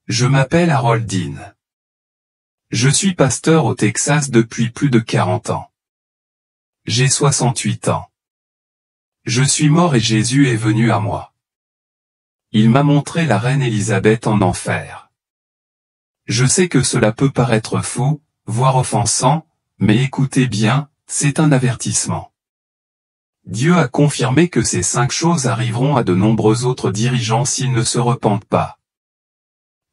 Je m'appelle Harold Dean. Je suis pasteur au Texas depuis plus de 40 ans. J'ai 68 ans. Je suis mort et Jésus est venu à moi. Il m'a montré la reine Élisabeth en enfer. Je sais que cela peut paraître fou, voire offensant, mais écoutez bien, c'est un avertissement. Dieu a confirmé que ces 5 choses arriveront à de nombreux autres dirigeants s'ils ne se repentent pas.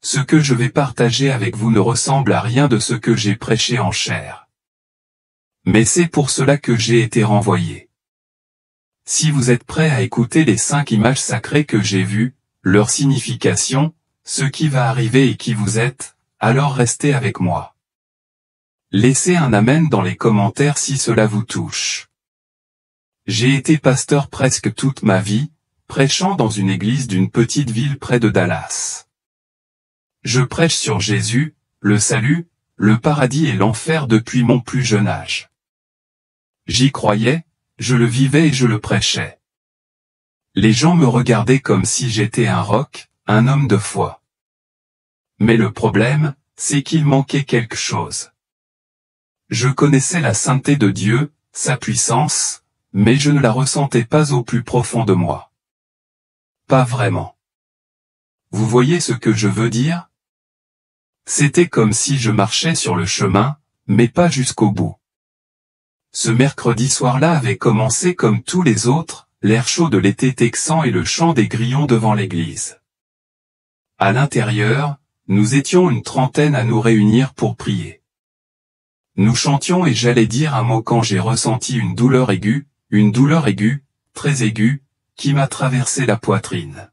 Ce que je vais partager avec vous ne ressemble à rien de ce que j'ai prêché en chair. Mais c'est pour cela que j'ai été renvoyé. Si vous êtes prêts à écouter les 5 images sacrées que j'ai vues, leur signification, ce qui va arriver et qui vous êtes, alors restez avec moi. Laissez un amen dans les commentaires si cela vous touche. J'ai été pasteur presque toute ma vie, prêchant dans une église d'une petite ville près de Dallas. Je prêche sur Jésus, le salut, le paradis et l'enfer depuis mon plus jeune âge. J'y croyais, je le vivais et je le prêchais. Les gens me regardaient comme si j'étais un roc, un homme de foi. Mais le problème, c'est qu'il manquait quelque chose. Je connaissais la sainteté de Dieu, sa puissance, mais je ne la ressentais pas au plus profond de moi. Pas vraiment. Vous voyez ce que je veux dire? C'était comme si je marchais sur le chemin, mais pas jusqu'au bout. Ce mercredi soir-là avait commencé comme tous les autres, l'air chaud de l'été texan et le chant des grillons devant l'église. À l'intérieur, nous étions une trentaine à nous réunir pour prier. Nous chantions et j'allais dire un mot quand j'ai ressenti une douleur aiguë, très aiguë, qui m'a traversé la poitrine.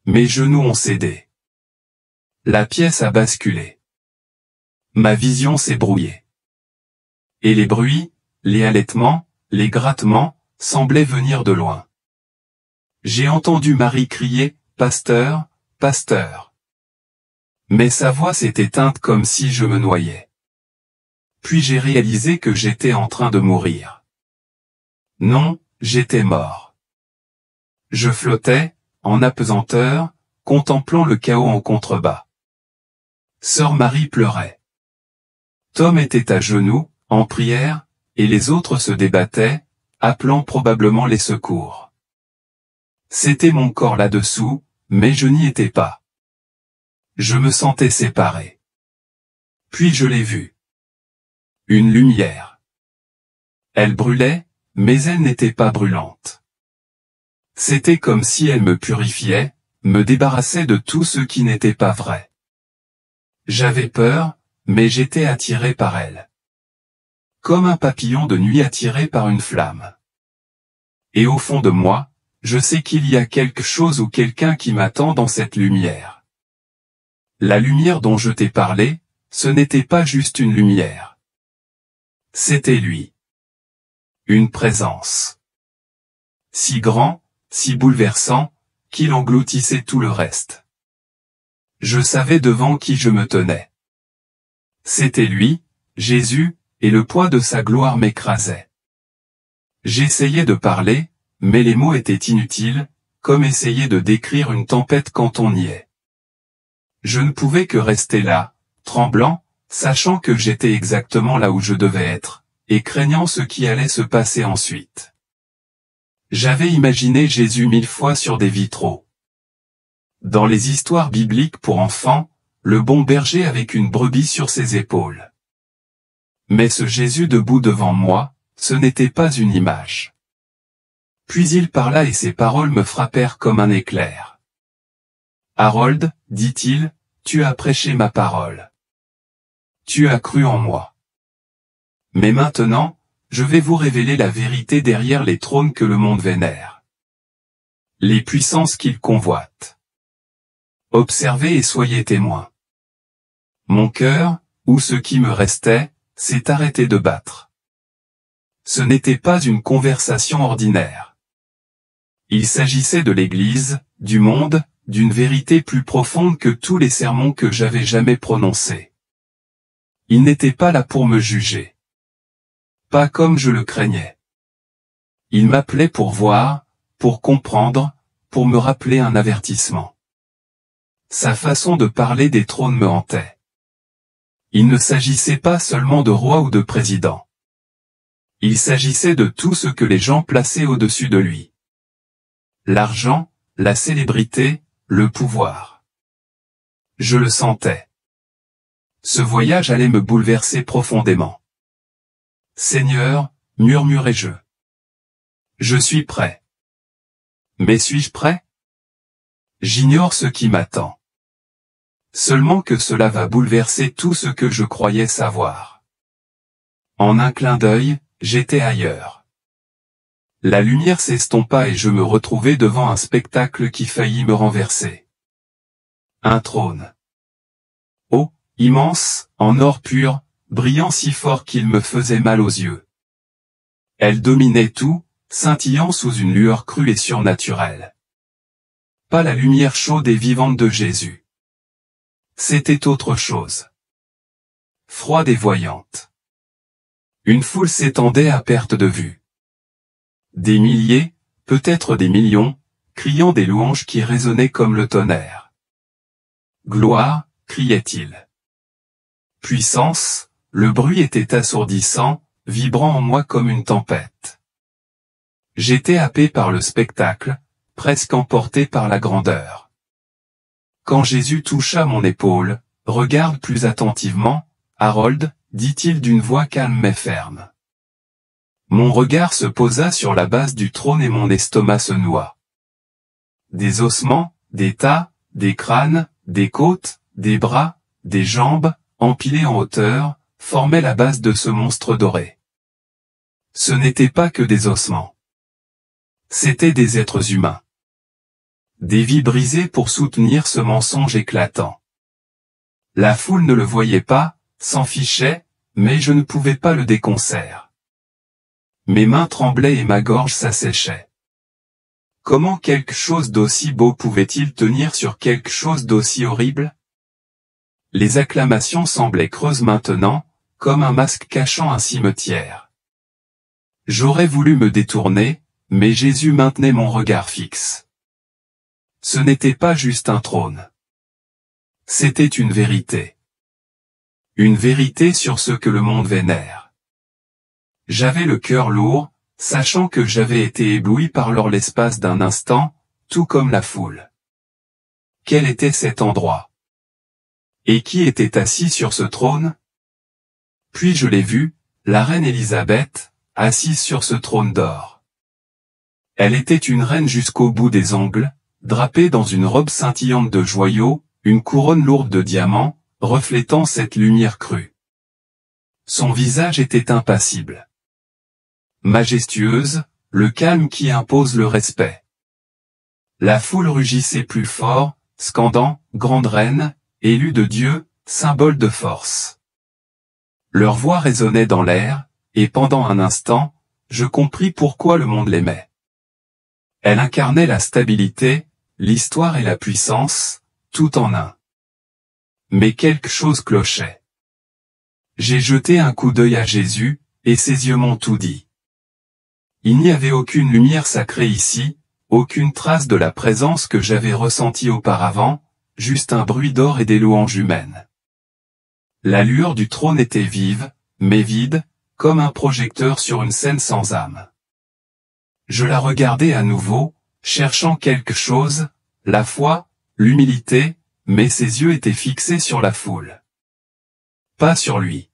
Mes genoux ont cédé. La pièce a basculé. Ma vision s'est brouillée. Et les bruits, les halètements, les grattements, semblaient venir de loin. J'ai entendu Marie crier, « Pasteur, pasteur !» Mais sa voix s'est éteinte comme si je me noyais. Puis j'ai réalisé que j'étais en train de mourir. Non, j'étais mort. Je flottais, en apesanteur, contemplant le chaos en contrebas. Sœur Marie pleurait. Tom était à genoux, en prière, et les autres se débattaient, appelant probablement les secours. C'était mon corps là-dessous, mais je n'y étais pas. Je me sentais séparé. Puis je l'ai vue. Une lumière. Elle brûlait, mais elle n'était pas brûlante. C'était comme si elle me purifiait, me débarrassait de tout ce qui n'était pas vrai. J'avais peur, mais j'étais attiré par elle. Comme un papillon de nuit attiré par une flamme. Et au fond de moi, je sais qu'il y a quelque chose ou quelqu'un qui m'attend dans cette lumière. La lumière dont je t'ai parlé, ce n'était pas juste une lumière. C'était lui. Une présence. Si grand, si bouleversant, qu'il engloutissait tout le reste. Je savais devant qui je me tenais. C'était lui, Jésus, et le poids de sa gloire m'écrasait. J'essayais de parler, mais les mots étaient inutiles, comme essayer de décrire une tempête quand on y est. Je ne pouvais que rester là, tremblant, sachant que j'étais exactement là où je devais être, et craignant ce qui allait se passer ensuite. J'avais imaginé Jésus 1000 fois sur des vitraux. Dans les histoires bibliques pour enfants, le bon berger avec une brebis sur ses épaules. Mais ce Jésus debout devant moi, ce n'était pas une image. Puis il parla et ses paroles me frappèrent comme un éclair. « Harold, dit-il, tu as prêché ma parole. Tu as cru en moi. Mais maintenant, je vais vous révéler la vérité derrière les trônes que le monde vénère. Les puissances qu'il convoite. Observez et soyez témoins. Mon cœur, ou ce qui me restait, s'est arrêté de battre. Ce n'était pas une conversation ordinaire. Il s'agissait de l'Église, du monde, d'une vérité plus profonde que tous les sermons que j'avais jamais prononcés. Il n'était pas là pour me juger. Pas comme je le craignais. Il m'appelait pour voir, pour comprendre, pour me rappeler un avertissement. sa façon de parler des trônes me hantait. Il ne s'agissait pas seulement de rois ou de présidents. Il s'agissait de tout ce que les gens plaçaient au-dessus de lui. L'argent, la célébrité, le pouvoir. Je le sentais. Ce voyage allait me bouleverser profondément. Seigneur, murmurai-je. Je suis prêt. Mais suis-je prêt? J'ignore ce qui m'attend. Seulement que cela va bouleverser tout ce que je croyais savoir. En un clin d'œil, j'étais ailleurs. La lumière s'estompa et je me retrouvai devant un spectacle qui faillit me renverser. Un trône. Haut, immense, en or pur, brillant si fort qu'il me faisait mal aux yeux. Elle dominait tout, scintillant sous une lueur crue et surnaturelle. Pas la lumière chaude et vivante de Jésus. C'était autre chose. Froide et voyante. Une foule s'étendait à perte de vue. Des milliers, peut-être des millions, criant des louanges qui résonnaient comme le tonnerre. Gloire, criait-il. Puissance, le bruit était assourdissant, vibrant en moi comme une tempête. J'étais happé par le spectacle, presque emporté par la grandeur. Quand Jésus toucha mon épaule, « Regarde plus attentivement, Harold, dit-il d'une voix calme mais ferme. » Mon regard se posa sur la base du trône et mon estomac se noua. Des ossements, des tas, des crânes, des côtes, des bras, des jambes, empilés en hauteur, formaient la base de ce monstre doré. Ce n'étaient pas que des ossements. C'étaient des êtres humains. Des vies brisées pour soutenir ce mensonge éclatant. La foule ne le voyait pas, s'en fichait, mais je ne pouvais pas le déconcerter. Mes mains tremblaient et ma gorge s'asséchait. Comment quelque chose d'aussi beau pouvait-il tenir sur quelque chose d'aussi horrible? Les acclamations semblaient creuses maintenant, comme un masque cachant un cimetière. J'aurais voulu me détourner, mais Jésus maintenait mon regard fixe. Ce n'était pas juste un trône. C'était une vérité. Une vérité sur ce que le monde vénère. J'avais le cœur lourd, sachant que j'avais été ébloui par leur l'espace d'un instant, tout comme la foule. Quel était cet endroit? Et qui était assis sur ce trône? Puis je l'ai vue, la reine Élisabeth, assise sur ce trône d'or. Elle était une reine jusqu'au bout des ongles, drapée dans une robe scintillante de joyaux, une couronne lourde de diamants, reflétant cette lumière crue. Son visage était impassible. Majestueuse, le calme qui impose le respect. La foule rugissait plus fort, scandant « Grande reine, élue de Dieu, symbole de force ». Leur voix résonnait dans l'air, et pendant un instant, je compris pourquoi le monde l'aimait. Elle incarnait la stabilité, l'histoire et la puissance, tout en un. Mais quelque chose clochait. J'ai jeté un coup d'œil à Jésus, et ses yeux m'ont tout dit. Il n'y avait aucune lumière sacrée ici, aucune trace de la présence que j'avais ressentie auparavant, juste un bruit d'or et des louanges humaines. La lueur du trône était vive, mais vide, comme un projecteur sur une scène sans âme. Je la regardais à nouveau, cherchant quelque chose, la foi, l'humilité, mais ses yeux étaient fixés sur la foule. Pas sur lui.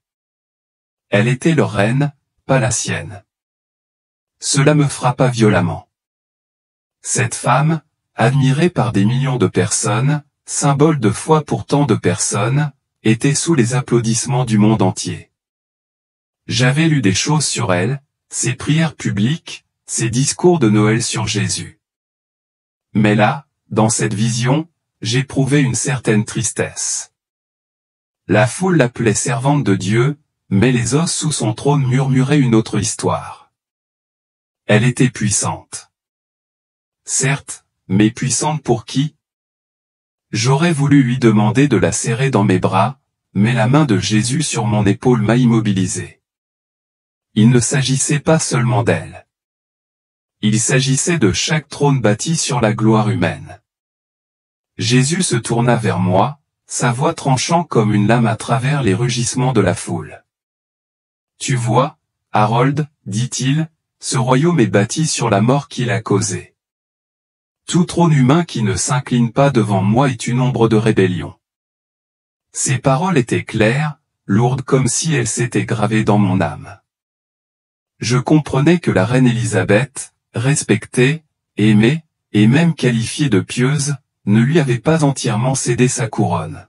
Elle était leur reine, pas la sienne. Cela me frappa violemment. Cette femme, admirée par des millions de personnes, symbole de foi pour tant de personnes, était sous les applaudissements du monde entier. J'avais lu des choses sur elle, ses prières publiques, ses discours de Noël sur Jésus. Mais là, dans cette vision, j'éprouvais une certaine tristesse. La foule l'appelait servante de Dieu, mais les os sous son trône murmuraient une autre histoire. Elle était puissante. Certes, mais puissante pour qui? J'aurais voulu lui demander de la serrer dans mes bras, mais la main de Jésus sur mon épaule m'a immobilisé. Il ne s'agissait pas seulement d'elle. Il s'agissait de chaque trône bâti sur la gloire humaine. Jésus se tourna vers moi, sa voix tranchant comme une lame à travers les rugissements de la foule. Tu vois, Harold, dit-il, ce royaume est bâti sur la mort qu'il a causée. Tout trône humain qui ne s'incline pas devant moi est une ombre de rébellion. Ces paroles étaient claires, lourdes comme si elles s'étaient gravées dans mon âme. Je comprenais que la reine Élisabeth, respectée, aimée, et même qualifiée de pieuse, ne lui avait pas entièrement cédé sa couronne.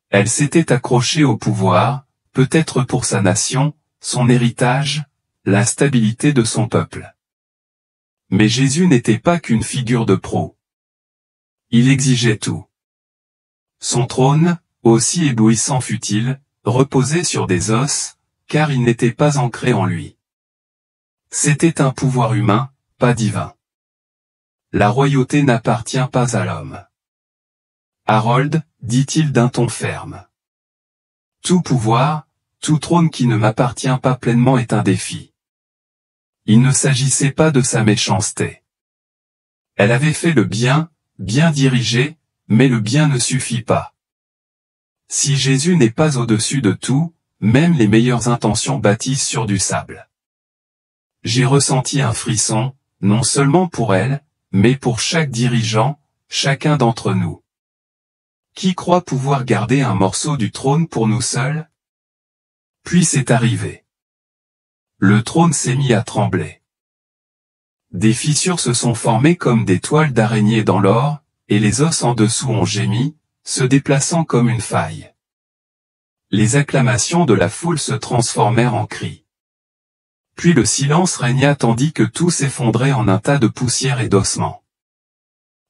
Elle s'était accrochée au pouvoir, peut-être pour sa nation, son héritage, la stabilité de son peuple. Mais Jésus n'était pas qu'une figure de proue. Il exigeait tout. Son trône, aussi éblouissant fût-il, reposait sur des os, car il n'était pas ancré en lui. C'était un pouvoir humain, pas divin. La royauté n'appartient pas à l'homme. Harold, dit-il d'un ton ferme. Tout pouvoir, tout trône qui ne m'appartient pas pleinement est un défi. Il ne s'agissait pas de sa méchanceté. Elle avait fait le bien, bien dirigé, mais le bien ne suffit pas. Si Jésus n'est pas au-dessus de tout, même les meilleures intentions bâtissent sur du sable. J'ai ressenti un frisson, non seulement pour elle, mais pour chaque dirigeant, chacun d'entre nous. Qui croit pouvoir garder un morceau du trône pour nous seuls? Puis c'est arrivé. Le trône s'est mis à trembler. Des fissures se sont formées comme des toiles d'araignée dans l'or, et les os en dessous ont gémi, se déplaçant comme une faille. Les acclamations de la foule se transformèrent en cris. Puis le silence régna tandis que tout s'effondrait en un tas de poussière et d'ossements.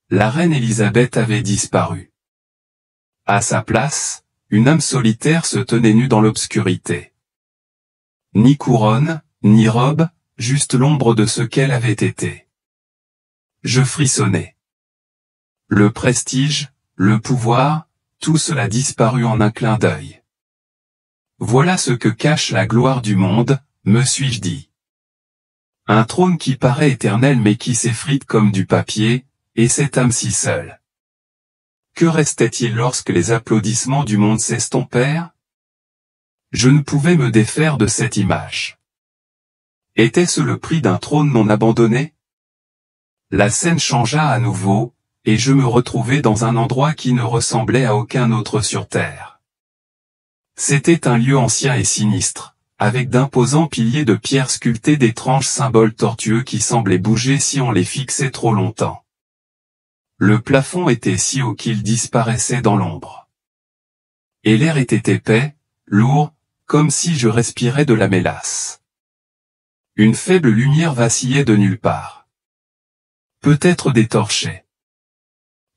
La reine Élisabeth avait disparu. À sa place, une âme solitaire se tenait nue dans l'obscurité. Ni couronne, ni robe, juste l'ombre de ce qu'elle avait été. Je frissonnais. Le prestige, le pouvoir, tout cela disparut en un clin d'œil. Voilà ce que cache la gloire du monde, me suis-je dit. Un trône qui paraît éternel mais qui s'effrite comme du papier, et cette âme si seule. Que restait-il lorsque les applaudissements du monde s'estompèrent? Je ne pouvais me défaire de cette image. Était-ce le prix d'un trône non abandonné? La scène changea à nouveau, et je me retrouvai dans un endroit qui ne ressemblait à aucun autre sur terre. C'était un lieu ancien et sinistre, avec d'imposants piliers de pierre sculptés d'étranges symboles tortueux qui semblaient bouger si on les fixait trop longtemps. Le plafond était si haut qu'il disparaissait dans l'ombre. Et l'air était épais, lourd, comme si je respirais de la mélasse. Une faible lumière vacillait de nulle part. Peut-être des torchets.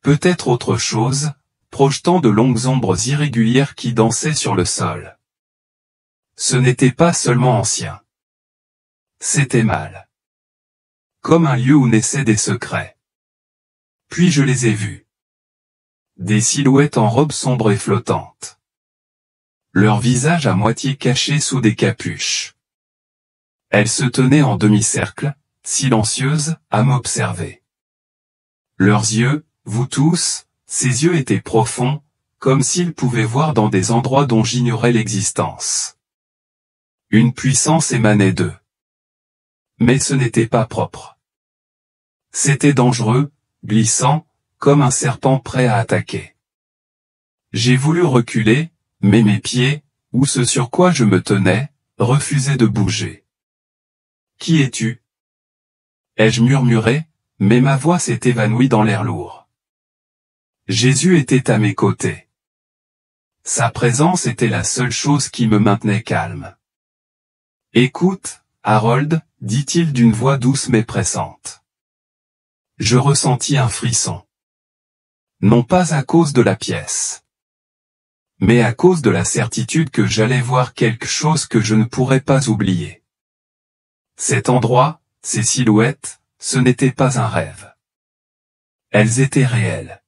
Peut-être autre chose, projetant de longues ombres irrégulières qui dansaient sur le sol. Ce n'était pas seulement ancien. C'était mal. Comme un lieu où naissaient des secrets. Puis je les ai vus. Des silhouettes en robes sombres et flottantes. Leurs visages à moitié cachés sous des capuches. Elles se tenaient en demi-cercle, silencieuses, à m'observer. Leurs yeux, vous tous, ces yeux étaient profonds, comme s'ils pouvaient voir dans des endroits dont j'ignorais l'existence. Une puissance émanait d'eux. Mais ce n'était pas propre. C'était dangereux, glissant, comme un serpent prêt à attaquer. J'ai voulu reculer, mais mes pieds, ou ce sur quoi je me tenais, refusaient de bouger. Qui es-tu? Ai-je murmuré, mais ma voix s'est évanouie dans l'air lourd. Jésus était à mes côtés. Sa présence était la seule chose qui me maintenait calme. Écoute, Harold, dit-il d'une voix douce mais pressante. Je ressentis un frisson. Non pas à cause de la pièce, mais à cause de la certitude que j'allais voir quelque chose que je ne pourrais pas oublier. Cet endroit, ces silhouettes, ce n'était pas un rêve. Elles étaient réelles.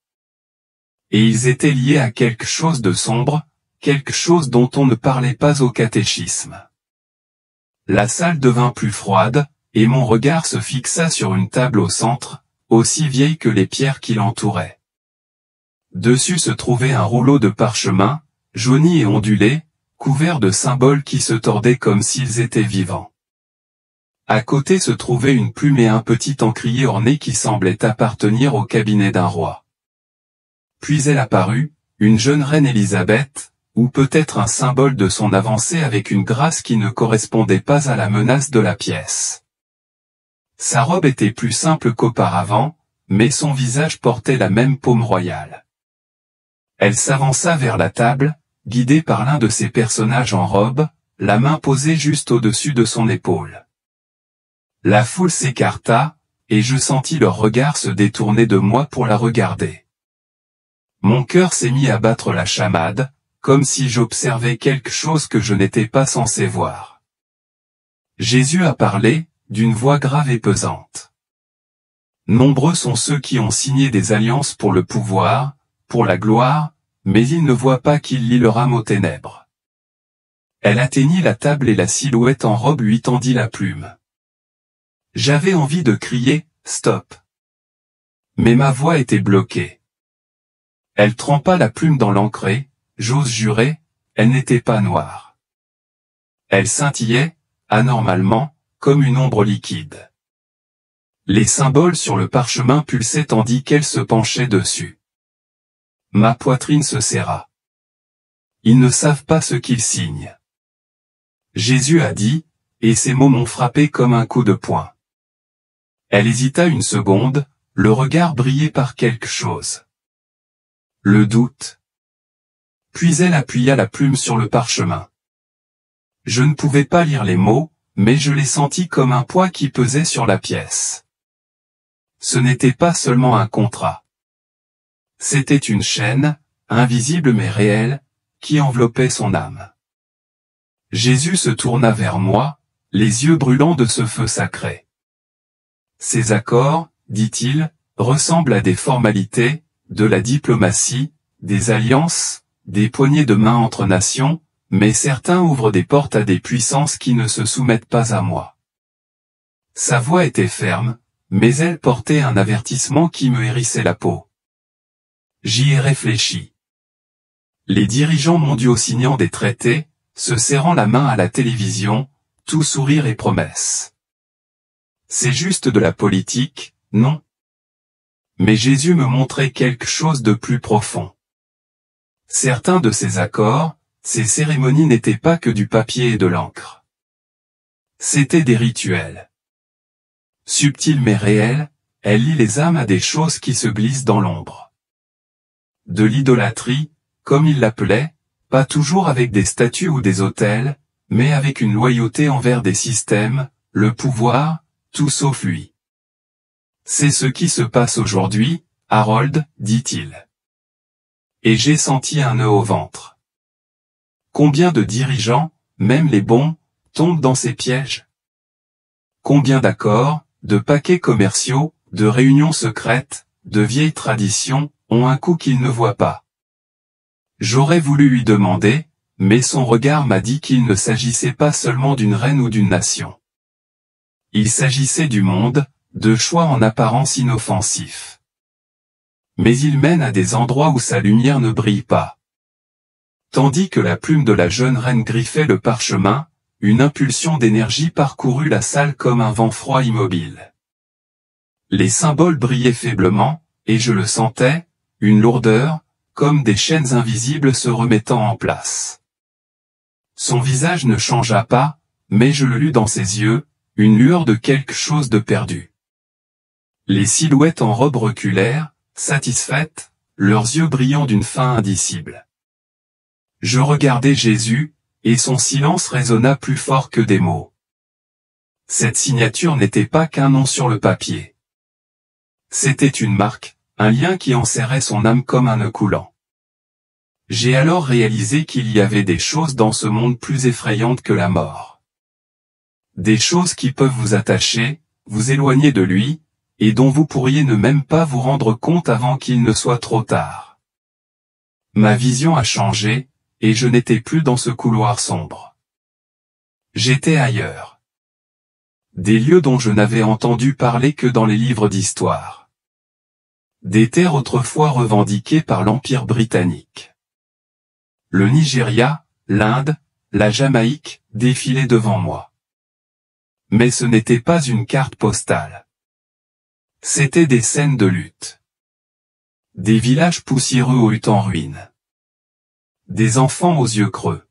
Et ils étaient liés à quelque chose de sombre, quelque chose dont on ne parlait pas au catéchisme. La salle devint plus froide, et mon regard se fixa sur une table au centre, aussi vieille que les pierres qui l'entouraient. Dessus se trouvait un rouleau de parchemin, jauni et ondulé, couvert de symboles qui se tordaient comme s'ils étaient vivants. À côté se trouvait une plume et un petit encrier orné qui semblait appartenir au cabinet d'un roi. Puis elle apparut, une jeune reine Élisabeth, ou peut-être un symbole de son avancée avec une grâce qui ne correspondait pas à la menace de la pièce. Sa robe était plus simple qu'auparavant, mais son visage portait la même paume royale. Elle s'avança vers la table, guidée par l'un de ces personnages en robe, la main posée juste au-dessus de son épaule. La foule s'écarta, et je sentis leur regard se détourner de moi pour la regarder. Mon cœur s'est mis à battre la chamade, comme si j'observais quelque chose que je n'étais pas censé voir. Jésus a parlé, d'une voix grave et pesante. Nombreux sont ceux qui ont signé des alliances pour le pouvoir, pour la gloire, mais ils ne voient pas qu'il lie leur âme aux ténèbres. Elle atteignit la table et la silhouette en robe lui tendit la plume. J'avais envie de crier « Stop !» Mais ma voix était bloquée. Elle trempa la plume dans l'encre et, j'ose jurer, elle n'était pas noire. Elle scintillait, anormalement, comme une ombre liquide. Les symboles sur le parchemin pulsaient tandis qu'elle se penchait dessus. Ma poitrine se serra. Ils ne savent pas ce qu'ils signent. Jésus a dit, et ces mots m'ont frappé comme un coup de poing. Elle hésita une seconde, le regard brillé par quelque chose. Le doute. Puis elle appuya la plume sur le parchemin. Je ne pouvais pas lire les mots, mais je les sentis comme un poids qui pesait sur la pièce. Ce n'était pas seulement un contrat. C'était une chaîne, invisible mais réelle, qui enveloppait son âme. Jésus se tourna vers moi, les yeux brûlants de ce feu sacré. Ces accords, dit-il, ressemblent à des formalités, de la diplomatie, des alliances, des poignées de main entre nations, mais certains ouvrent des portes à des puissances qui ne se soumettent pas à moi. Sa voix était ferme, mais elle portait un avertissement qui me hérissait la peau. J'y ai réfléchi. Les dirigeants mondiaux signant des traités, se serrant la main à la télévision, tout sourire et promesses. C'est juste de la politique, non? Mais Jésus me montrait quelque chose de plus profond. Certains de ces accords, ces cérémonies n'étaient pas que du papier et de l'encre. C'étaient des rituels. Subtils mais réels, elle lie les âmes à des choses qui se glissent dans l'ombre. De l'idolâtrie, comme il l'appelait, pas toujours avec des statues ou des autels, mais avec une loyauté envers des systèmes, le pouvoir, tout sauf lui. C'est ce qui se passe aujourd'hui, Harold, dit-il. Et j'ai senti un nœud au ventre. Combien de dirigeants, même les bons, tombent dans ces pièges? Combien d'accords, de paquets commerciaux, de réunions secrètes, de vieilles traditions, ont un coup qu'ils ne voient pas? J'aurais voulu lui demander, mais son regard m'a dit qu'il ne s'agissait pas seulement d'une reine ou d'une nation. Il s'agissait du monde, de choix en apparence inoffensifs. Mais il mène à des endroits où sa lumière ne brille pas. Tandis que la plume de la jeune reine griffait le parchemin, une impulsion d'énergie parcourut la salle comme un vent froid immobile. Les symboles brillaient faiblement, et je le sentais, une lourdeur, comme des chaînes invisibles se remettant en place. Son visage ne changea pas, mais je le lus dans ses yeux, une lueur de quelque chose de perdu. Les silhouettes en robe reculèrent, satisfaites, leurs yeux brillant d'une faim indicible. Je regardai Jésus, et son silence résonna plus fort que des mots. Cette signature n'était pas qu'un nom sur le papier. C'était une marque, un lien qui enserrait son âme comme un nœud coulant. J'ai alors réalisé qu'il y avait des choses dans ce monde plus effrayantes que la mort. Des choses qui peuvent vous attacher, vous éloigner de lui, et dont vous pourriez ne même pas vous rendre compte avant qu'il ne soit trop tard. Ma vision a changé, et je n'étais plus dans ce couloir sombre. J'étais ailleurs. Des lieux dont je n'avais entendu parler que dans les livres d'histoire. des terres autrefois revendiquées par l'Empire britannique. Le Nigeria, l'Inde, la Jamaïque défilaient devant moi. Mais ce n'était pas une carte postale. C'étaient des scènes de lutte. Des villages poussiéreux aux huttes en ruine. Des enfants aux yeux creux.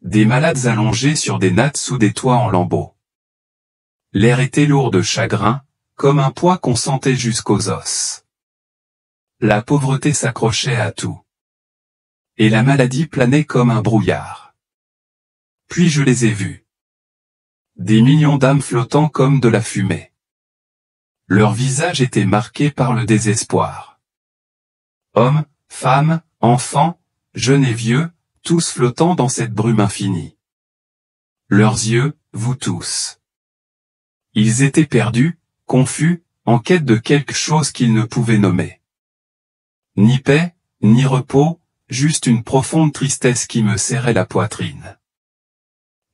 Des malades allongés sur des nattes sous des toits en lambeaux. L'air était lourd de chagrin, comme un poids qu'on sentait jusqu'aux os. La pauvreté s'accrochait à tout. Et la maladie planait comme un brouillard. Puis je les ai vus. Des millions d'âmes flottant comme de la fumée. Leurs visages étaient marqués par le désespoir. Hommes, femmes, enfants, jeunes et vieux, tous flottant dans cette brume infinie. Leurs yeux, vous tous. Ils étaient perdus, confus, en quête de quelque chose qu'ils ne pouvaient nommer. Ni paix, ni repos, juste une profonde tristesse qui me serrait la poitrine.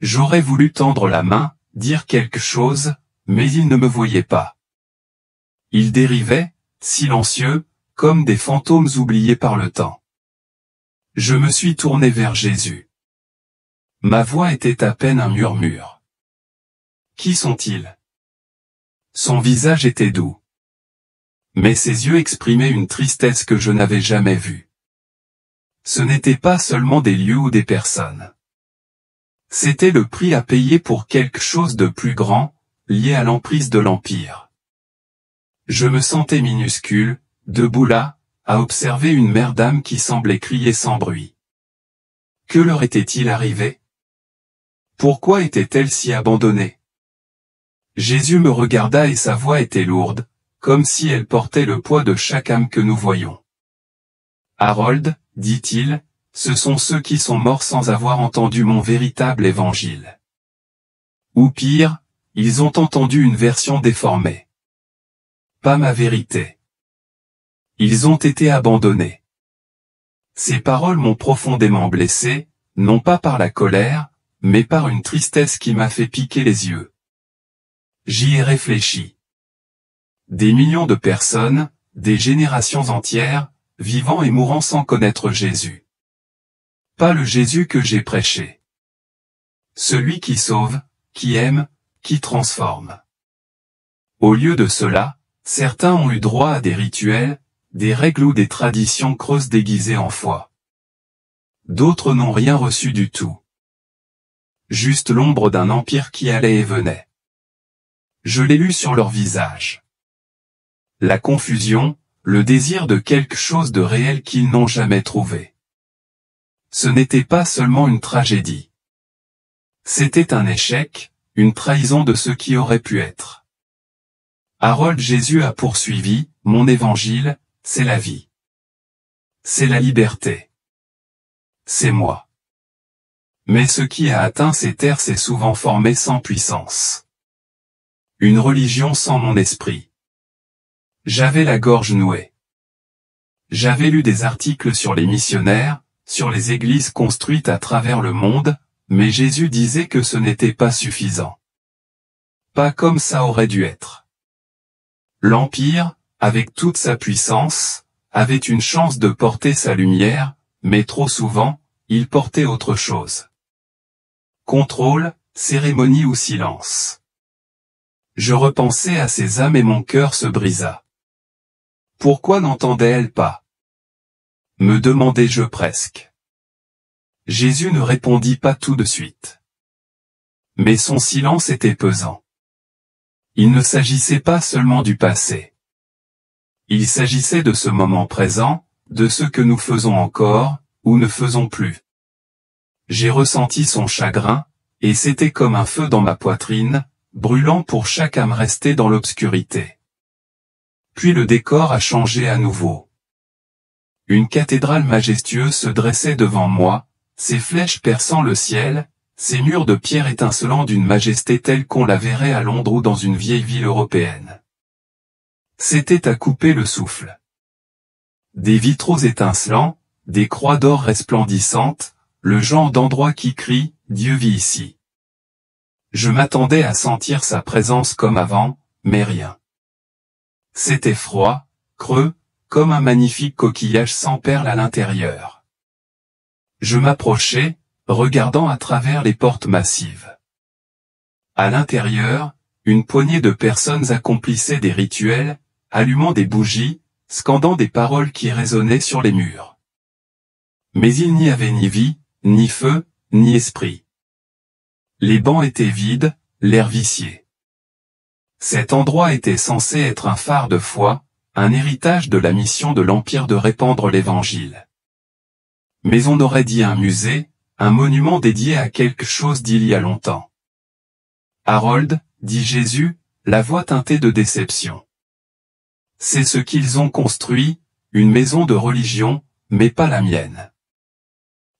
J'aurais voulu tendre la main, dire quelque chose, mais ils ne me voyaient pas. Ils dérivaient, silencieux, comme des fantômes oubliés par le temps. Je me suis tourné vers Jésus. Ma voix était à peine un murmure. Qui sont-ils? Son visage était doux. Mais ses yeux exprimaient une tristesse que je n'avais jamais vue. Ce n'étaient pas seulement des lieux ou des personnes. C'était le prix à payer pour quelque chose de plus grand, lié à l'emprise de l'Empire. Je me sentais minuscule, debout là, à observer une mère d'âme qui semblait crier sans bruit. Que leur était-il arrivé? Pourquoi était-elle si abandonnée? Jésus me regarda et sa voix était lourde, comme si elle portait le poids de chaque âme que nous voyons. Harold, dit-il, ce sont ceux qui sont morts sans avoir entendu mon véritable évangile. Ou pire, ils ont entendu une version déformée. Pas ma vérité. Ils ont été abandonnés. Ces paroles m'ont profondément blessé, non pas par la colère, mais par une tristesse qui m'a fait piquer les yeux. J'y ai réfléchi. Des millions de personnes, des générations entières, vivant et mourant sans connaître Jésus. Pas le Jésus que j'ai prêché. Celui qui sauve, qui aime, qui transforme. Au lieu de cela, certains ont eu droit à des rituels, des règles ou des traditions creuses déguisées en foi. D'autres n'ont rien reçu du tout. Juste l'ombre d'un empire qui allait et venait. Je l'ai lu sur leur visage. La confusion, le désir de quelque chose de réel qu'ils n'ont jamais trouvé. Ce n'était pas seulement une tragédie. C'était un échec, une trahison de ce qui aurait pu être. Harold Jésus a poursuivi, mon évangile, c'est la vie. C'est la liberté. C'est moi. Mais ce qui a atteint ces terres s'est souvent formé sans puissance. Une religion sans mon esprit. J'avais la gorge nouée. J'avais lu des articles sur les missionnaires, sur les églises construites à travers le monde, mais Jésus disait que ce n'était pas suffisant. Pas comme ça aurait dû être. L'Empire, avec toute sa puissance, avait une chance de porter sa lumière, mais trop souvent, il portait autre chose. Contrôle, cérémonie ou silence. Je repensais à ces âmes et mon cœur se brisa. Pourquoi n'entendait-elle pas? Me demandai-je presque. Jésus ne répondit pas tout de suite. Mais son silence était pesant. Il ne s'agissait pas seulement du passé. Il s'agissait de ce moment présent, de ce que nous faisons encore, ou ne faisons plus. J'ai ressenti son chagrin, et c'était comme un feu dans ma poitrine, brûlant pour chaque âme restée dans l'obscurité. Puis le décor a changé à nouveau. Une cathédrale majestueuse se dressait devant moi, ses flèches perçant le ciel, ses murs de pierre étincelant d'une majesté telle qu'on la verrait à Londres ou dans une vieille ville européenne. C'était à couper le souffle. Des vitraux étincelants, des croix d'or resplendissantes, le genre d'endroit qui crie « Dieu vit ici ». Je m'attendais à sentir sa présence comme avant, mais rien. C'était froid, creux, comme un magnifique coquillage sans perles à l'intérieur. Je m'approchai, regardant à travers les portes massives. À l'intérieur, une poignée de personnes accomplissaient des rituels, allumant des bougies, scandant des paroles qui résonnaient sur les murs. Mais il n'y avait ni vie, ni feu, ni esprit. Les bancs étaient vides, l'air vicié. Cet endroit était censé être un phare de foi, un héritage de la mission de l'Empire de répandre l'Évangile. Mais on aurait dit un musée, un monument dédié à quelque chose d'il y a longtemps. Harold, dit Jésus, la voix teintée de déception. C'est ce qu'ils ont construit, une maison de religion, mais pas la mienne.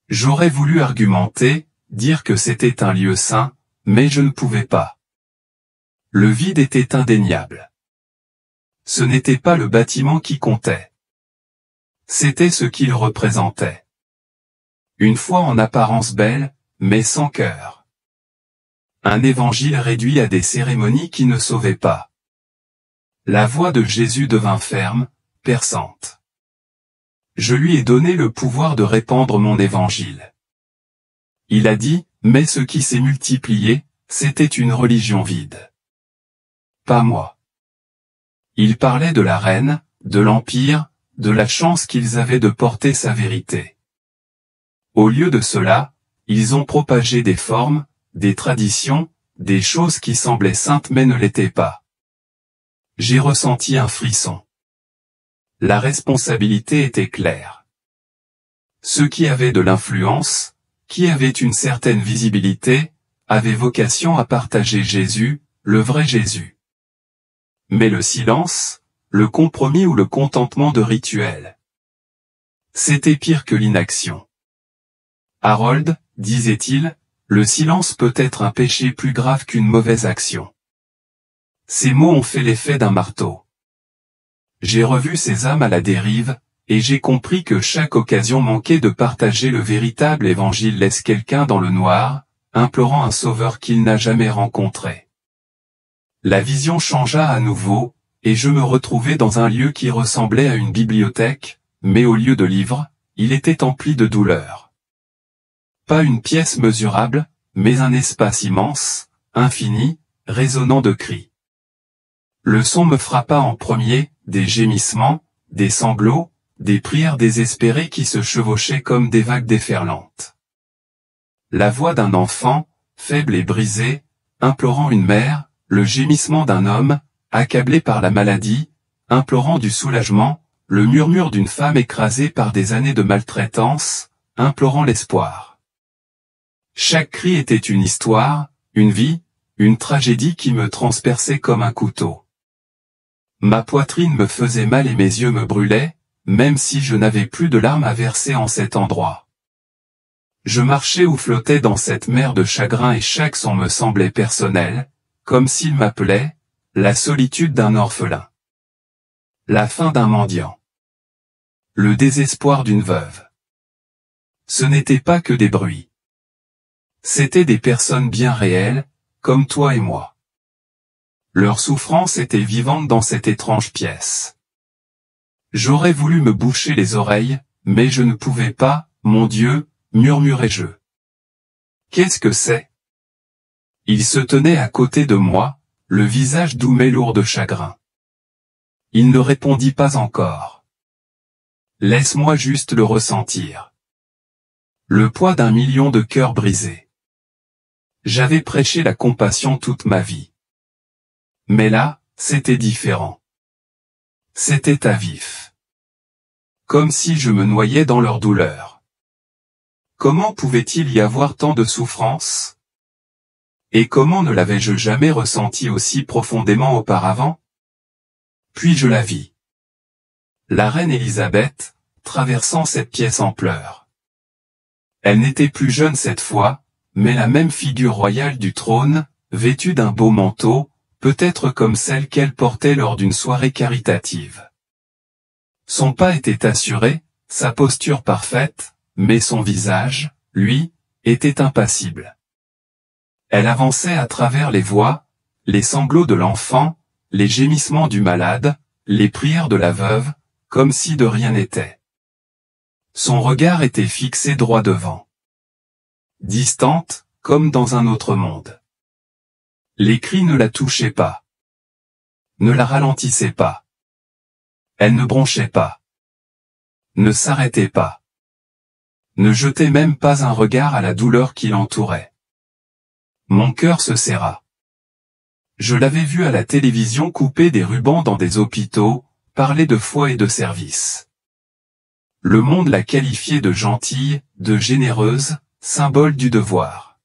J'aurais voulu argumenter, dire que c'était un lieu saint, mais je ne pouvais pas. Le vide était indéniable. Ce n'était pas le bâtiment qui comptait. C'était ce qu'il représentait. Une foi en apparence belle, mais sans cœur. Un évangile réduit à des cérémonies qui ne sauvaient pas. La voix de Jésus devint ferme, perçante. Je lui ai donné le pouvoir de répandre mon évangile. Il a dit, mais ce qui s'est multiplié, c'était une religion vide. Pas moi. Il parlait de la reine, de l'empire, de la chance qu'ils avaient de porter sa vérité. Au lieu de cela, ils ont propagé des formes, des traditions, des choses qui semblaient saintes mais ne l'étaient pas. J'ai ressenti un frisson. La responsabilité était claire. Ceux qui avaient de l'influence, qui avaient une certaine visibilité, avaient vocation à partager Jésus, le vrai Jésus. Mais le silence, le compromis ou le contentement de rituels, c'était pire que l'inaction. Harold, disait-il, le silence peut être un péché plus grave qu'une mauvaise action. Ces mots ont fait l'effet d'un marteau. J'ai revu ces âmes à la dérive, et j'ai compris que chaque occasion manquée de partager le véritable évangile laisse quelqu'un dans le noir, implorant un sauveur qu'il n'a jamais rencontré. La vision changea à nouveau, et je me retrouvai dans un lieu qui ressemblait à une bibliothèque, mais au lieu de livres, il était empli de douleur. Pas une pièce mesurable, mais un espace immense, infini, résonnant de cris. Le son me frappa en premier, des gémissements, des sanglots, des prières désespérées qui se chevauchaient comme des vagues déferlantes. La voix d'un enfant, faible et brisé, implorant une mère, le gémissement d'un homme, accablé par la maladie, implorant du soulagement, le murmure d'une femme écrasée par des années de maltraitance, implorant l'espoir. Chaque cri était une histoire, une vie, une tragédie qui me transperçait comme un couteau. Ma poitrine me faisait mal et mes yeux me brûlaient, même si je n'avais plus de larmes à verser en cet endroit. Je marchais ou flottais dans cette mer de chagrin et chaque son me semblait personnel, comme s'il m'appelait, la solitude d'un orphelin. La faim d'un mendiant. Le désespoir d'une veuve. Ce n'était pas que des bruits. C'étaient des personnes bien réelles, comme toi et moi. Leur souffrance était vivante dans cette étrange pièce. J'aurais voulu me boucher les oreilles, mais je ne pouvais pas, mon Dieu, murmurai-je. Qu'est-ce que c'est? Il se tenait à côté de moi, le visage doux mais lourd de chagrin. Il ne répondit pas encore. Laisse-moi juste le ressentir. Le poids d'un million de cœurs brisés. J'avais prêché la compassion toute ma vie. Mais là, c'était différent. C'était à vif. Comme si je me noyais dans leur douleur. Comment pouvait-il y avoir tant de souffrance? Et comment ne l'avais-je jamais ressenti aussi profondément auparavant? Puis je la vis. La reine Élisabeth, traversant cette pièce en pleurs. Elle n'était plus jeune cette fois, mais la même figure royale du trône, vêtue d'un beau manteau, peut-être comme celle qu'elle portait lors d'une soirée caritative. Son pas était assuré, sa posture parfaite, mais son visage, lui, était impassible. Elle avançait à travers les voix, les sanglots de l'enfant, les gémissements du malade, les prières de la veuve, comme si de rien n'était. Son regard était fixé droit devant. Distante, comme dans un autre monde. Les cris ne la touchaient pas. Ne la ralentissaient pas. Elle ne bronchait pas. Ne s'arrêtait pas. Ne jetait même pas un regard à la douleur qui l'entourait. Mon cœur se serra. Je l'avais vue à la télévision couper des rubans dans des hôpitaux, parler de foi et de service. Le monde la qualifiait de gentille, de généreuse, symbole du devoir.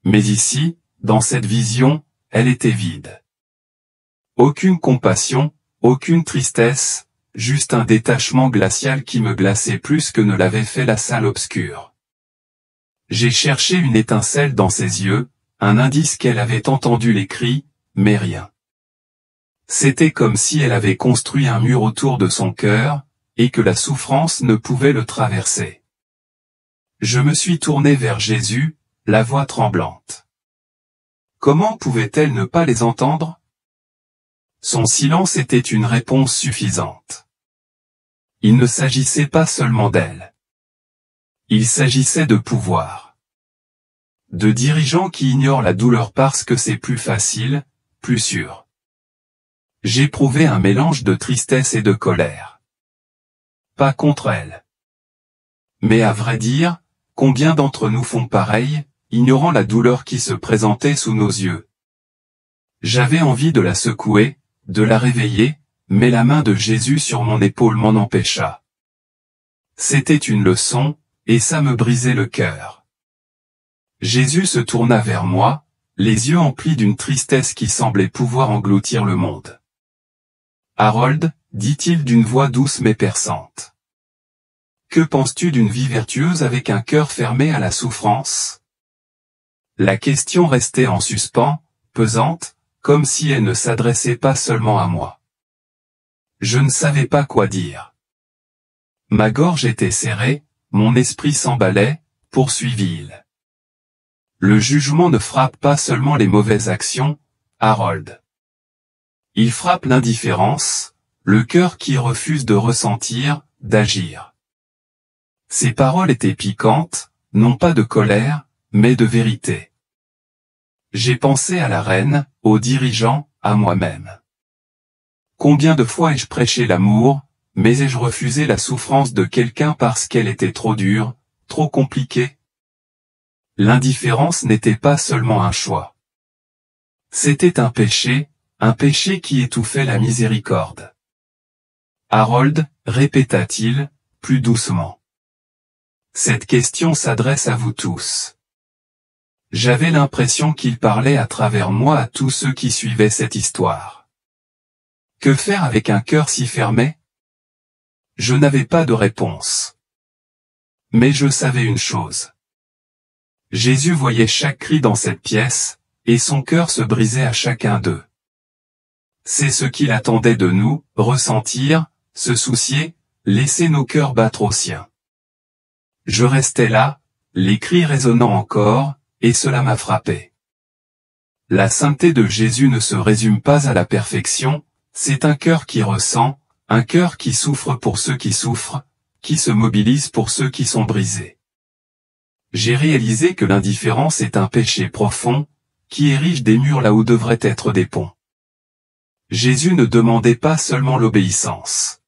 Mais ici, dans cette vision, elle était vide. Aucune compassion, aucune tristesse, juste un détachement glacial qui me glaçait plus que ne l'avait fait la salle obscure. J'ai cherché une étincelle dans ses yeux, un indice qu'elle avait entendu les cris, mais rien. C'était comme si elle avait construit un mur autour de son cœur, et que la souffrance ne pouvait le traverser. Je me suis tourné vers Jésus, la voix tremblante. Comment pouvait-elle ne pas les entendre? Son silence était une réponse suffisante. Il ne s'agissait pas seulement d'elle. Il s'agissait de pouvoir. De dirigeants qui ignorent la douleur parce que c'est plus facile, plus sûr. J'éprouvais un mélange de tristesse et de colère. Pas contre elle. Mais à vrai dire, combien d'entre nous font pareil, ignorant la douleur qui se présentait sous nos yeux? J'avais envie de la secouer, de la réveiller, mais la main de Jésus sur mon épaule m'en empêcha. C'était une leçon, et ça me brisait le cœur. Jésus se tourna vers moi, les yeux emplis d'une tristesse qui semblait pouvoir engloutir le monde. Harold, dit-il d'une voix douce mais perçante. Que penses-tu d'une vie vertueuse avec un cœur fermé à la souffrance? La question restait en suspens, pesante, comme si elle ne s'adressait pas seulement à moi. Je ne savais pas quoi dire. Ma gorge était serrée, mon esprit s'emballait, poursuivit-il. Le jugement ne frappe pas seulement les mauvaises actions, Harold. Il frappe l'indifférence, le cœur qui refuse de ressentir, d'agir. Ces paroles étaient piquantes, non pas de colère, mais de vérité. J'ai pensé à la reine, aux dirigeants, à moi-même. Combien de fois ai-je prêché l'amour, mais ai-je refusé la souffrance de quelqu'un parce qu'elle était trop dure, trop compliquée? L'indifférence n'était pas seulement un choix. C'était un péché qui étouffait la miséricorde. Harold, répéta-t-il, plus doucement. Cette question s'adresse à vous tous. J'avais l'impression qu'il parlait à travers moi à tous ceux qui suivaient cette histoire. Que faire avec un cœur si fermé? Je n'avais pas de réponse. Mais je savais une chose. Jésus voyait chaque cri dans cette pièce, et son cœur se brisait à chacun d'eux. C'est ce qu'il attendait de nous, ressentir, se soucier, laisser nos cœurs battre aux siens. Je restais là, les cris résonnant encore, et cela m'a frappé. La sainteté de Jésus ne se résume pas à la perfection, c'est un cœur qui ressent, un cœur qui souffre pour ceux qui souffrent, qui se mobilise pour ceux qui sont brisés. J'ai réalisé que l'indifférence est un péché profond, qui érige des murs là où devraient être des ponts. Jésus ne demandait pas seulement l'obéissance.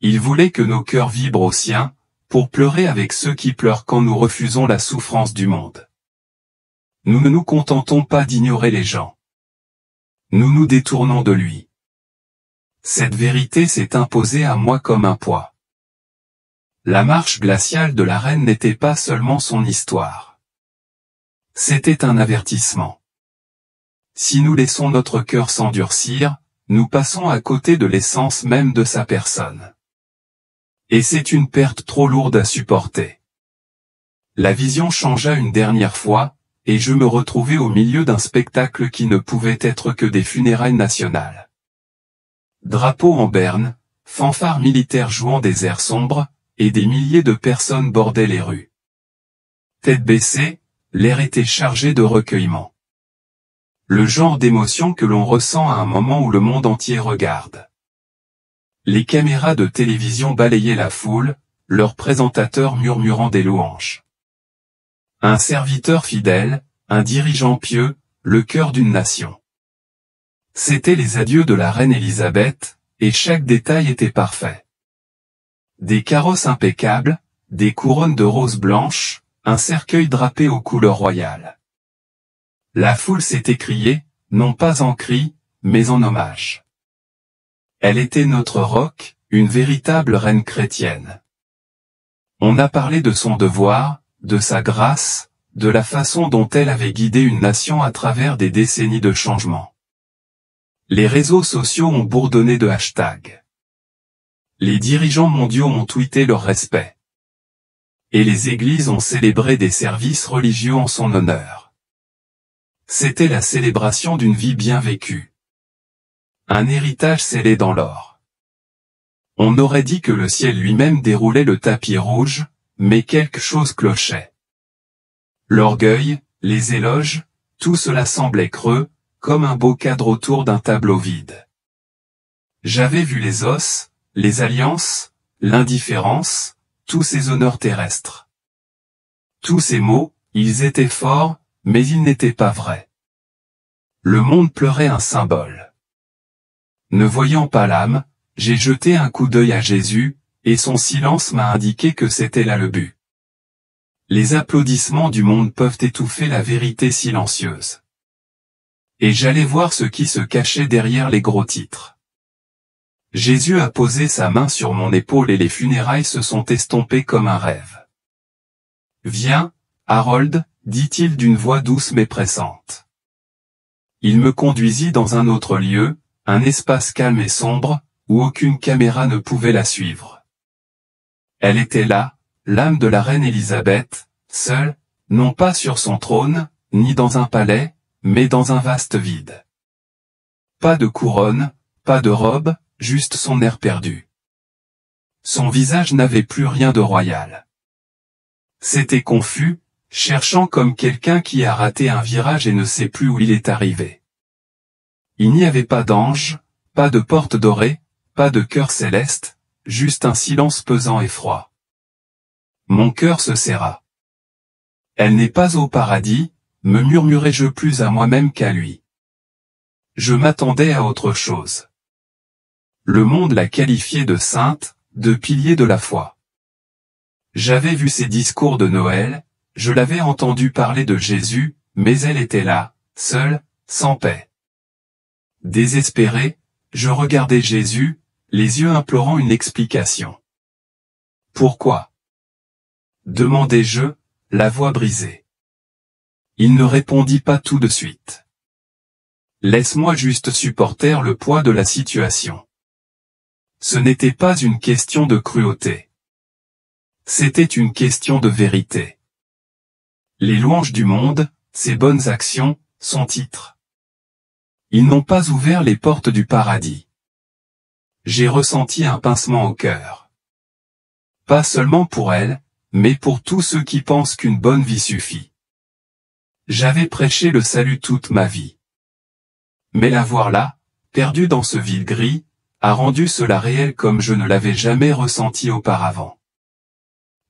Il voulait que nos cœurs vibrent au sien, pour pleurer avec ceux qui pleurent quand nous refusons la souffrance du monde. Nous ne nous contentons pas d'ignorer les gens. Nous nous détournons de lui. Cette vérité s'est imposée à moi comme un poids. La marche glaciale de la reine n'était pas seulement son histoire. C'était un avertissement. Si nous laissons notre cœur s'endurcir, nous passons à côté de l'essence même de sa personne. Et c'est une perte trop lourde à supporter. La vision changea une dernière fois, et je me retrouvai au milieu d'un spectacle qui ne pouvait être que des funérailles nationales. Drapeaux en berne, fanfares militaires jouant des airs sombres, et des milliers de personnes bordaient les rues. Tête baissée, l'air était chargé de recueillement. Le genre d'émotion que l'on ressent à un moment où le monde entier regarde. Les caméras de télévision balayaient la foule, leur présentateur murmurant des louanges. Un serviteur fidèle, un dirigeant pieux, le cœur d'une nation. C'étaient les adieux de la reine Élisabeth, et chaque détail était parfait. Des carrosses impeccables, des couronnes de roses blanches, un cercueil drapé aux couleurs royales. La foule s'est écriée, non pas en cri, mais en hommage. Elle était notre roc, une véritable reine chrétienne. On a parlé de son devoir, de sa grâce, de la façon dont elle avait guidé une nation à travers des décennies de changement. Les réseaux sociaux ont bourdonné de hashtags. Les dirigeants mondiaux ont tweeté leur respect. Et les églises ont célébré des services religieux en son honneur. C'était la célébration d'une vie bien vécue. Un héritage scellé dans l'or. On aurait dit que le ciel lui-même déroulait le tapis rouge, mais quelque chose clochait. L'orgueil, les éloges, tout cela semblait creux, comme un beau cadre autour d'un tableau vide. J'avais vu les os, les alliances, l'indifférence, tous ces honneurs terrestres. Tous ces mots, ils étaient forts, mais ils n'étaient pas vrais. Le monde pleurait un symbole. Ne voyant pas l'âme, j'ai jeté un coup d'œil à Jésus, et son silence m'a indiqué que c'était là le but. Les applaudissements du monde peuvent étouffer la vérité silencieuse. Et j'allais voir ce qui se cachait derrière les gros titres. Jésus a posé sa main sur mon épaule et les funérailles se sont estompées comme un rêve. « Viens, Harold, dit-il d'une voix douce mais pressante. Il me conduisit dans un autre lieu, un espace calme et sombre, où aucune caméra ne pouvait la suivre. Elle était là, l'âme de la reine Élisabeth, seule, non pas sur son trône, ni dans un palais, mais dans un vaste vide. Pas de couronne, pas de robe, juste son air perdu. Son visage n'avait plus rien de royal. C'était confus, cherchant comme quelqu'un qui a raté un virage et ne sait plus où il est arrivé. Il n'y avait pas d'ange, pas de porte dorée, pas de cœur céleste, juste un silence pesant et froid. Mon cœur se serra. Elle n'est pas au paradis, me murmurai-je plus à moi-même qu'à lui. Je m'attendais à autre chose. Le monde l'a qualifiée de sainte, de pilier de la foi. J'avais vu ses discours de Noël, je l'avais entendu parler de Jésus, mais elle était là, seule, sans paix. Désespéré, je regardais Jésus, les yeux implorant une explication. Pourquoi? Demandai-je, la voix brisée. Il ne répondit pas tout de suite. Laisse-moi juste supporter le poids de la situation. Ce n'était pas une question de cruauté. C'était une question de vérité. Les louanges du monde, ses bonnes actions, son titre. Ils n'ont pas ouvert les portes du paradis. J'ai ressenti un pincement au cœur. Pas seulement pour elle, mais pour tous ceux qui pensent qu'une bonne vie suffit. J'avais prêché le salut toute ma vie. Mais la voir là, perdue dans ce vide gris, a rendu cela réel comme je ne l'avais jamais ressenti auparavant.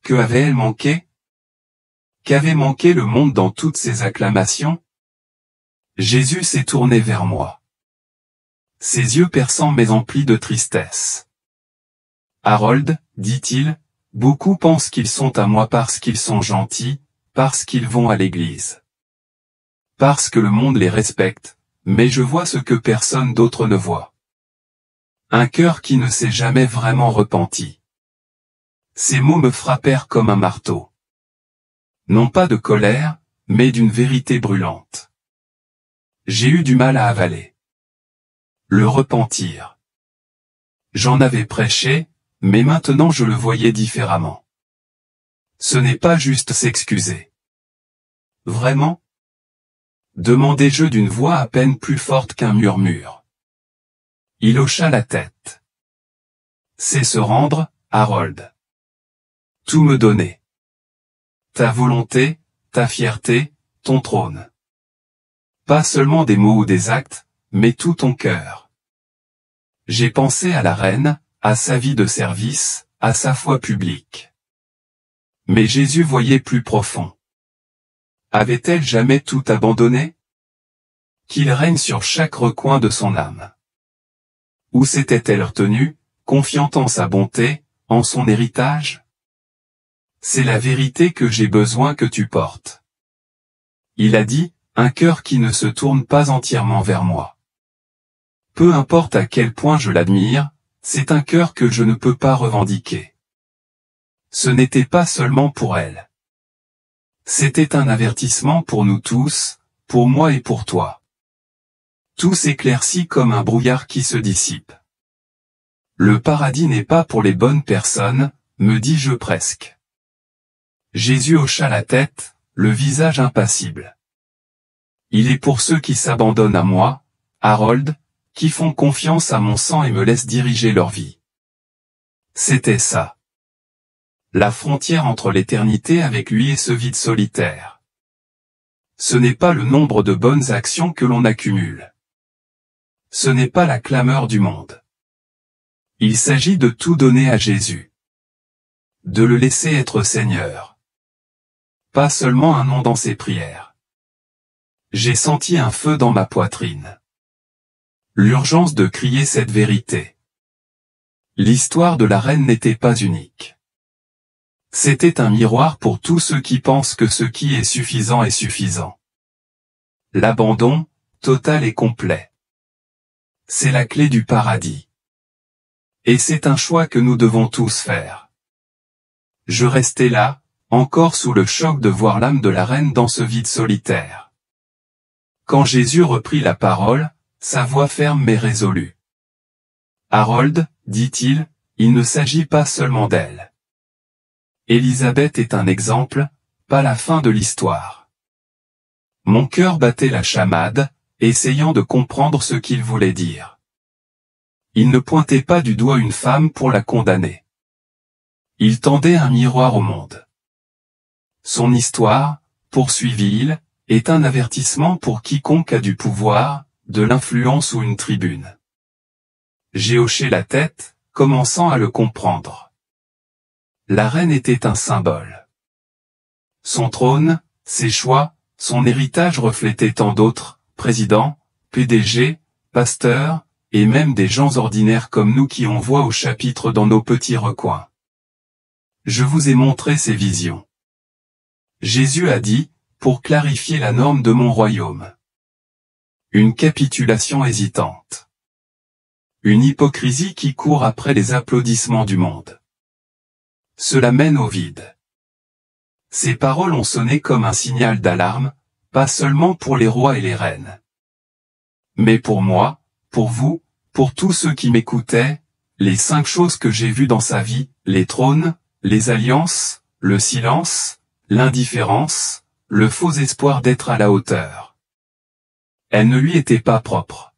Que avait-elle manqué? Qu'avait manqué le monde dans toutes ces acclamations? Jésus s'est tourné vers moi. Ses yeux perçants mais emplis de tristesse. Harold, dit-il, beaucoup pensent qu'ils sont à moi parce qu'ils sont gentils, parce qu'ils vont à l'église. Parce que le monde les respecte, mais je vois ce que personne d'autre ne voit. Un cœur qui ne s'est jamais vraiment repenti. Ces mots me frappèrent comme un marteau. Non pas de colère, mais d'une vérité brûlante. J'ai eu du mal à avaler. Le repentir. J'en avais prêché, mais maintenant je le voyais différemment. Ce n'est pas juste s'excuser. Vraiment? Demandai-je d'une voix à peine plus forte qu'un murmure. Il hocha la tête. C'est se rendre, Harold. Tout me donner. Ta volonté, ta fierté, ton trône. Pas seulement des mots ou des actes, mais tout ton cœur. J'ai pensé à la reine, à sa vie de service, à sa foi publique. Mais Jésus voyait plus profond. Avait-elle jamais tout abandonné? Qu'il règne sur chaque recoin de son âme. Où s'était-elle retenue, confiant en sa bonté, en son héritage? C'est la vérité que j'ai besoin que tu portes. Il a dit, un cœur qui ne se tourne pas entièrement vers moi. Peu importe à quel point je l'admire, c'est un cœur que je ne peux pas revendiquer. Ce n'était pas seulement pour elle. C'était un avertissement pour nous tous, pour moi et pour toi. Tout s'éclaircit comme un brouillard qui se dissipe. Le paradis n'est pas pour les bonnes personnes, me dis-je presque. Jésus hocha la tête, le visage impassible. Il est pour ceux qui s'abandonnent à moi, Harold, qui font confiance à mon sang et me laissent diriger leur vie. C'était ça. La frontière entre l'éternité avec lui et ce vide solitaire. Ce n'est pas le nombre de bonnes actions que l'on accumule. Ce n'est pas la clameur du monde. Il s'agit de tout donner à Jésus. De le laisser être Seigneur. Pas seulement un nom dans ses prières. J'ai senti un feu dans ma poitrine. L'urgence de crier cette vérité. L'histoire de la reine n'était pas unique. C'était un miroir pour tous ceux qui pensent que ce qui est suffisant est suffisant. L'abandon, total et complet. C'est la clé du paradis. Et c'est un choix que nous devons tous faire. Je restais là, encore sous le choc de voir l'âme de la reine dans ce vide solitaire. Quand Jésus reprit la parole, sa voix ferme mais résolue. Harold, dit-il, il ne s'agit pas seulement d'elle. Élisabeth est un exemple, pas la fin de l'histoire. Mon cœur battait la chamade, essayant de comprendre ce qu'il voulait dire. Il ne pointait pas du doigt une femme pour la condamner. Il tendait un miroir au monde. Son histoire, poursuivit-il, est un avertissement pour quiconque a du pouvoir, de l'influence ou une tribune. J'ai hoché la tête, commençant à le comprendre. La reine était un symbole. Son trône, ses choix, son héritage reflétaient tant d'autres, présidents, PDG, pasteurs, et même des gens ordinaires comme nous qui on voit au chapitre dans nos petits recoins. Je vous ai montré ces visions. Jésus a dit, pour clarifier la norme de mon royaume. Une capitulation hésitante. Une hypocrisie qui court après les applaudissements du monde. Cela mène au vide. Ces paroles ont sonné comme un signal d'alarme, pas seulement pour les rois et les reines. Mais pour moi, pour vous, pour tous ceux qui m'écoutaient, les 5 choses que j'ai vues dans sa vie, les trônes, les alliances, le silence, l'indifférence, le faux espoir d'être à la hauteur. Elles ne lui étaient pas propres.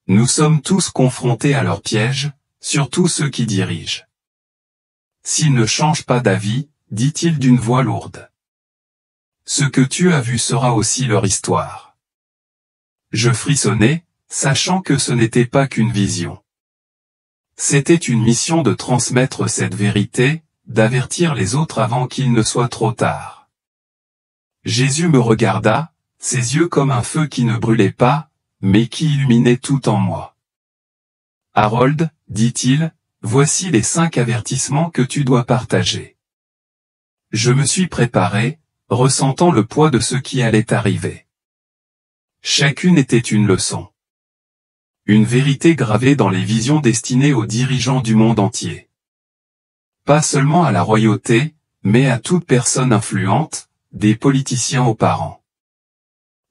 Nous sommes tous confrontés à leurs pièges, surtout ceux qui dirigent. S'ils ne changent pas d'avis, dit-il d'une voix lourde. Ce que tu as vu sera aussi leur histoire. Je frissonnais, sachant que ce n'était pas qu'une vision. C'était une mission de transmettre cette vérité, d'avertir les autres avant qu'il ne soit trop tard. Jésus me regarda, ses yeux comme un feu qui ne brûlait pas, mais qui illuminait tout en moi. Harold, dit-il, voici les 5 avertissements que tu dois partager. Je me suis préparé, ressentant le poids de ce qui allait arriver. Chacune était une leçon. Une vérité gravée dans les visions destinées aux dirigeants du monde entier. Pas seulement à la royauté, mais à toute personne influente, des politiciens aux parents.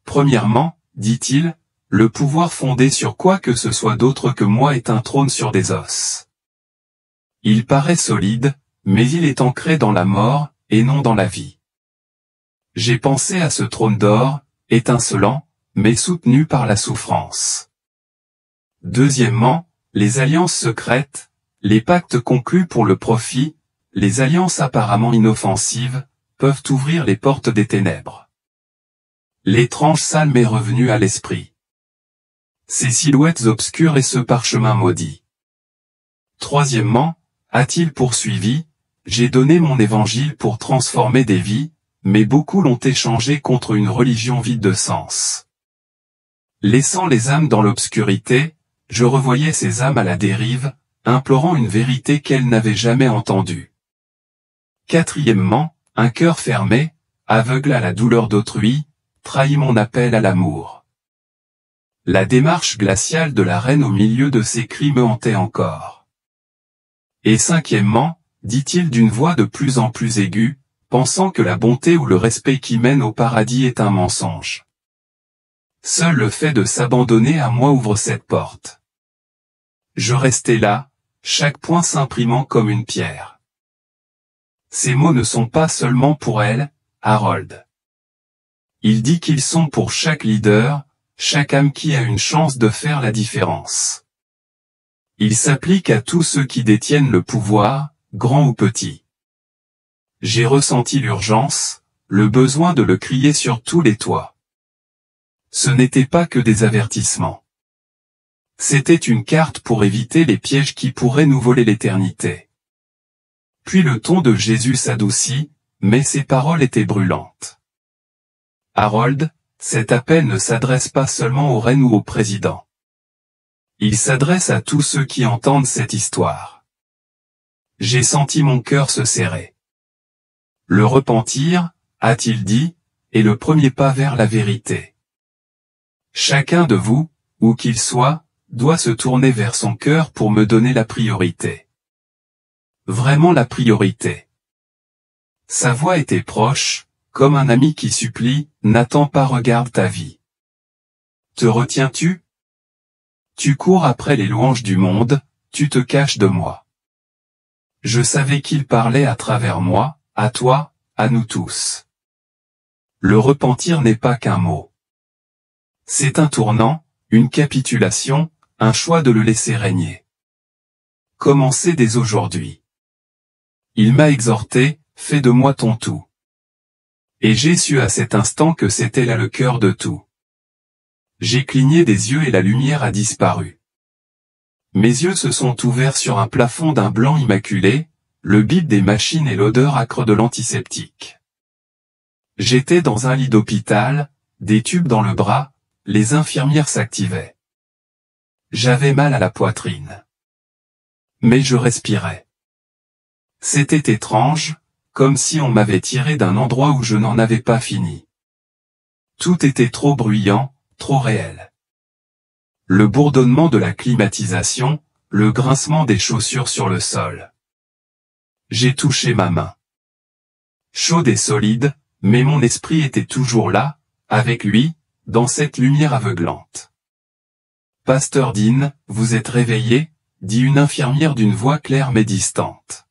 Premièrement, dit-il, le pouvoir fondé sur quoi que ce soit d'autre que moi est un trône sur des os. Il paraît solide, mais il est ancré dans la mort, et non dans la vie. J'ai pensé à ce trône d'or, étincelant, mais soutenu par la souffrance. Deuxièmement, les alliances secrètes, les pactes conclus pour le profit, les alliances apparemment inoffensives, peuvent ouvrir les portes des ténèbres. L'étrange salle m'est revenue à l'esprit. Ces silhouettes obscures et ce parchemin maudit. Troisièmement, a-t-il poursuivi, j'ai donné mon évangile pour transformer des vies, mais beaucoup l'ont échangé contre une religion vide de sens. Laissant les âmes dans l'obscurité, je revoyais ces âmes à la dérive, implorant une vérité qu'elles n'avaient jamais entendue. Quatrièmement, un cœur fermé, aveugle à la douleur d'autrui, trahit mon appel à l'amour. La démarche glaciale de la reine au milieu de ses cris me hantait encore. Et cinquièmement, dit-il d'une voix de plus en plus aiguë, pensant que la bonté ou le respect qui mène au paradis est un mensonge. Seul le fait de s'abandonner à moi ouvre cette porte. Je restais là, chaque point s'imprimant comme une pierre. Ces mots ne sont pas seulement pour elle, Harold. Il dit qu'ils sont pour chaque leader, chaque âme qui a une chance de faire la différence. Il s'applique à tous ceux qui détiennent le pouvoir, grand ou petit. J'ai ressenti l'urgence, le besoin de le crier sur tous les toits. Ce n'était pas que des avertissements. C'était une carte pour éviter les pièges qui pourraient nous voler l'éternité. Puis le ton de Jésus s'adoucit, mais ses paroles étaient brûlantes. Harold, cet appel ne s'adresse pas seulement aux reines ou aux présidents. Il s'adresse à tous ceux qui entendent cette histoire. J'ai senti mon cœur se serrer. Le repentir, a-t-il dit, est le premier pas vers la vérité. Chacun de vous, où qu'il soit, doit se tourner vers son cœur pour me donner la priorité. Vraiment la priorité. Sa voix était proche, comme un ami qui supplie, n'attends pas, regarde ta vie. Te retiens-tu? Tu cours après les louanges du monde, tu te caches de moi. Je savais qu'il parlait à travers moi, à toi, à nous tous. Le repentir n'est pas qu'un mot. C'est un tournant, une capitulation, un choix de le laisser régner. Commencez dès aujourd'hui. Il m'a exhorté, fais de moi ton tout. Et j'ai su à cet instant que c'était là le cœur de tout. J'ai cligné des yeux et la lumière a disparu. Mes yeux se sont ouverts sur un plafond d'un blanc immaculé, le bip des machines et l'odeur âcre de l'antiseptique. J'étais dans un lit d'hôpital, des tubes dans le bras, les infirmières s'activaient. J'avais mal à la poitrine. Mais je respirais. C'était étrange, comme si on m'avait tiré d'un endroit où je n'en avais pas fini. Tout était trop bruyant, trop réel. Le bourdonnement de la climatisation, le grincement des chaussures sur le sol. J'ai touché ma main. Chaude et solide, mais mon esprit était toujours là, avec lui, dans cette lumière aveuglante. « Pasteur Dean, vous êtes réveillé ?» dit une infirmière d'une voix claire mais distante.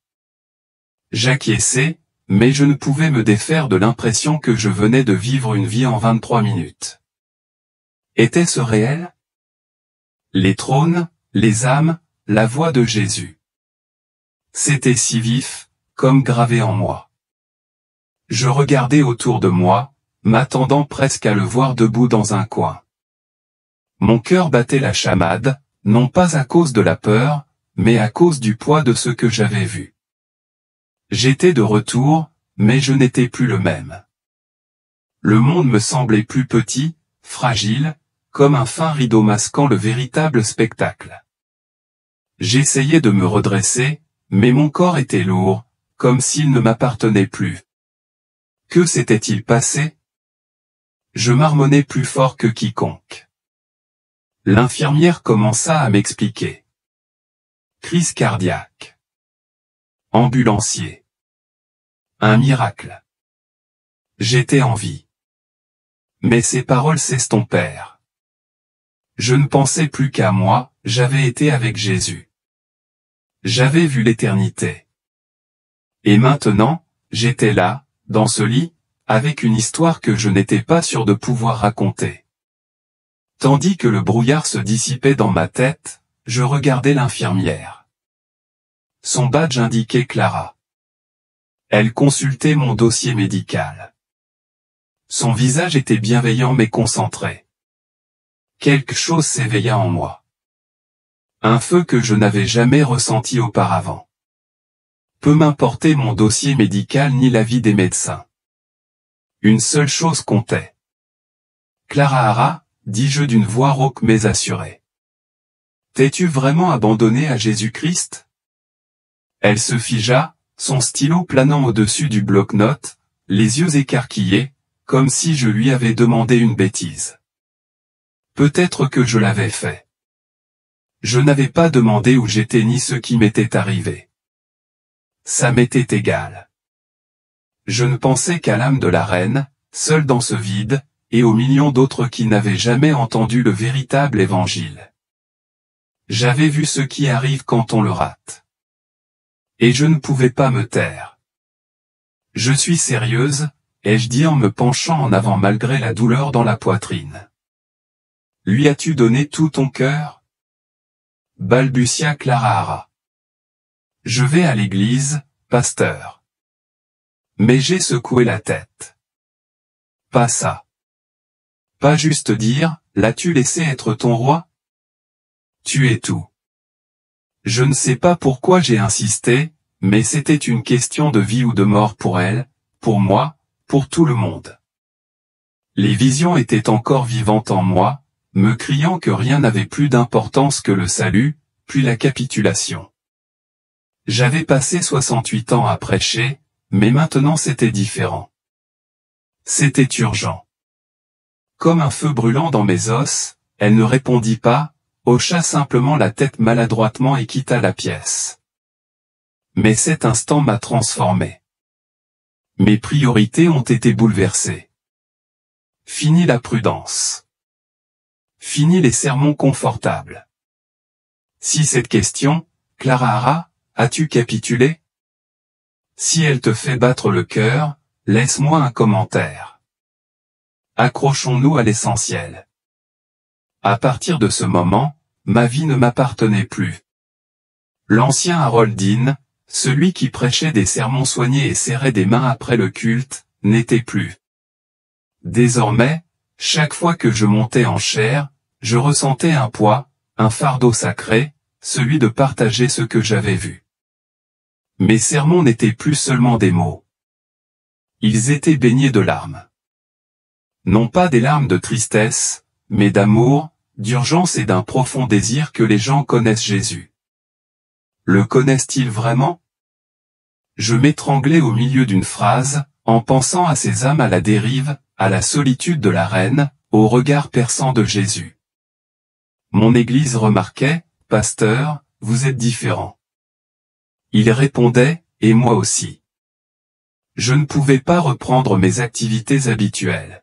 J'acquiesçai, mais je ne pouvais me défaire de l'impression que je venais de vivre une vie en 23 minutes. Était-ce réel? Les trônes, les âmes, la voix de Jésus. C'était si vif, comme gravé en moi. Je regardais autour de moi, m'attendant presque à le voir debout dans un coin. Mon cœur battait la chamade, non pas à cause de la peur, mais à cause du poids de ce que j'avais vu. J'étais de retour, mais je n'étais plus le même. Le monde me semblait plus petit, fragile, comme un fin rideau masquant le véritable spectacle. J'essayais de me redresser, mais mon corps était lourd, comme s'il ne m'appartenait plus. Que s'était-il passé? Je marmonnais plus fort que quiconque. L'infirmière commença à m'expliquer. Crise cardiaque. Ambulancier. Un miracle. J'étais en vie. Mais ces paroles s'estompèrent. Je ne pensais plus qu'à moi, j'avais été avec Jésus. J'avais vu l'éternité. Et maintenant, j'étais là, dans ce lit, avec une histoire que je n'étais pas sûr de pouvoir raconter. Tandis que le brouillard se dissipait dans ma tête, je regardais l'infirmière. Son badge indiquait Clara. Elle consultait mon dossier médical. Son visage était bienveillant mais concentré. Quelque chose s'éveilla en moi. Un feu que je n'avais jamais ressenti auparavant. Peu m'importait mon dossier médical ni l'avis des médecins. Une seule chose comptait. Clara Hara, dis-je d'une voix rauque mais assurée. T'es-tu vraiment abandonné à Jésus-Christ? Elle se figea, son stylo planant au-dessus du bloc-notes, les yeux écarquillés, comme si je lui avais demandé une bêtise. Peut-être que je l'avais fait. Je n'avais pas demandé où j'étais ni ce qui m'était arrivé. Ça m'était égal. Je ne pensais qu'à l'âme de la reine, seule dans ce vide, et aux millions d'autres qui n'avaient jamais entendu le véritable évangile. J'avais vu ce qui arrive quand on le rate. Et je ne pouvais pas me taire. Je suis sérieuse, ai-je dit en me penchant en avant malgré la douleur dans la poitrine. Lui as-tu donné tout ton cœur? Balbutia Clara Hara. Je vais à l'église, pasteur. Mais j'ai secoué la tête. Pas ça. Pas juste dire, l'as-tu laissé être ton roi? Tu es tout. Je ne sais pas pourquoi j'ai insisté, mais c'était une question de vie ou de mort pour elle, pour moi, pour tout le monde. Les visions étaient encore vivantes en moi, me criant que rien n'avait plus d'importance que le salut, puis la capitulation. J'avais passé 68 ans à prêcher, mais maintenant c'était différent. C'était urgent. Comme un feu brûlant dans mes os, elle ne répondit pas, hocha simplement la tête maladroitement et quitta la pièce. Mais cet instant m'a transformé. Mes priorités ont été bouleversées. Fini la prudence. Fini les sermons confortables. Si cette question, Clara Hara, as-tu capitulé? Si elle te fait battre le cœur, laisse-moi un commentaire. Accrochons-nous à l'essentiel. À partir de ce moment, ma vie ne m'appartenait plus. L'ancien Harold Dean, celui qui prêchait des sermons soignés et serrait des mains après le culte, n'était plus. Désormais, chaque fois que je montais en chair, je ressentais un poids, un fardeau sacré, celui de partager ce que j'avais vu. Mes sermons n'étaient plus seulement des mots. Ils étaient baignés de larmes. Non pas des larmes de tristesse, mais d'amour, d'urgence et d'un profond désir que les gens connaissent Jésus. Le connaissent-ils vraiment? Je m'étranglais au milieu d'une phrase, en pensant à ces âmes à la dérive, à la solitude de la reine, au regard perçant de Jésus. Mon église remarquait, pasteur, vous êtes différent. Il répondait, et moi aussi. Je ne pouvais pas reprendre mes activités habituelles.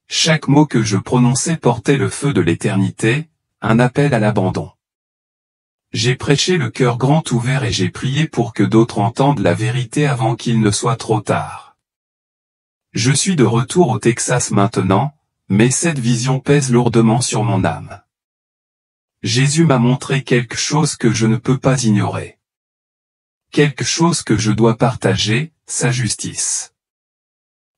Chaque mot que je prononçais portait le feu de l'éternité, un appel à l'abandon. J'ai prêché le cœur grand ouvert et j'ai prié pour que d'autres entendent la vérité avant qu'il ne soit trop tard. Je suis de retour au Texas maintenant, mais cette vision pèse lourdement sur mon âme. Jésus m'a montré quelque chose que je ne peux pas ignorer. Quelque chose que je dois partager, sa justice.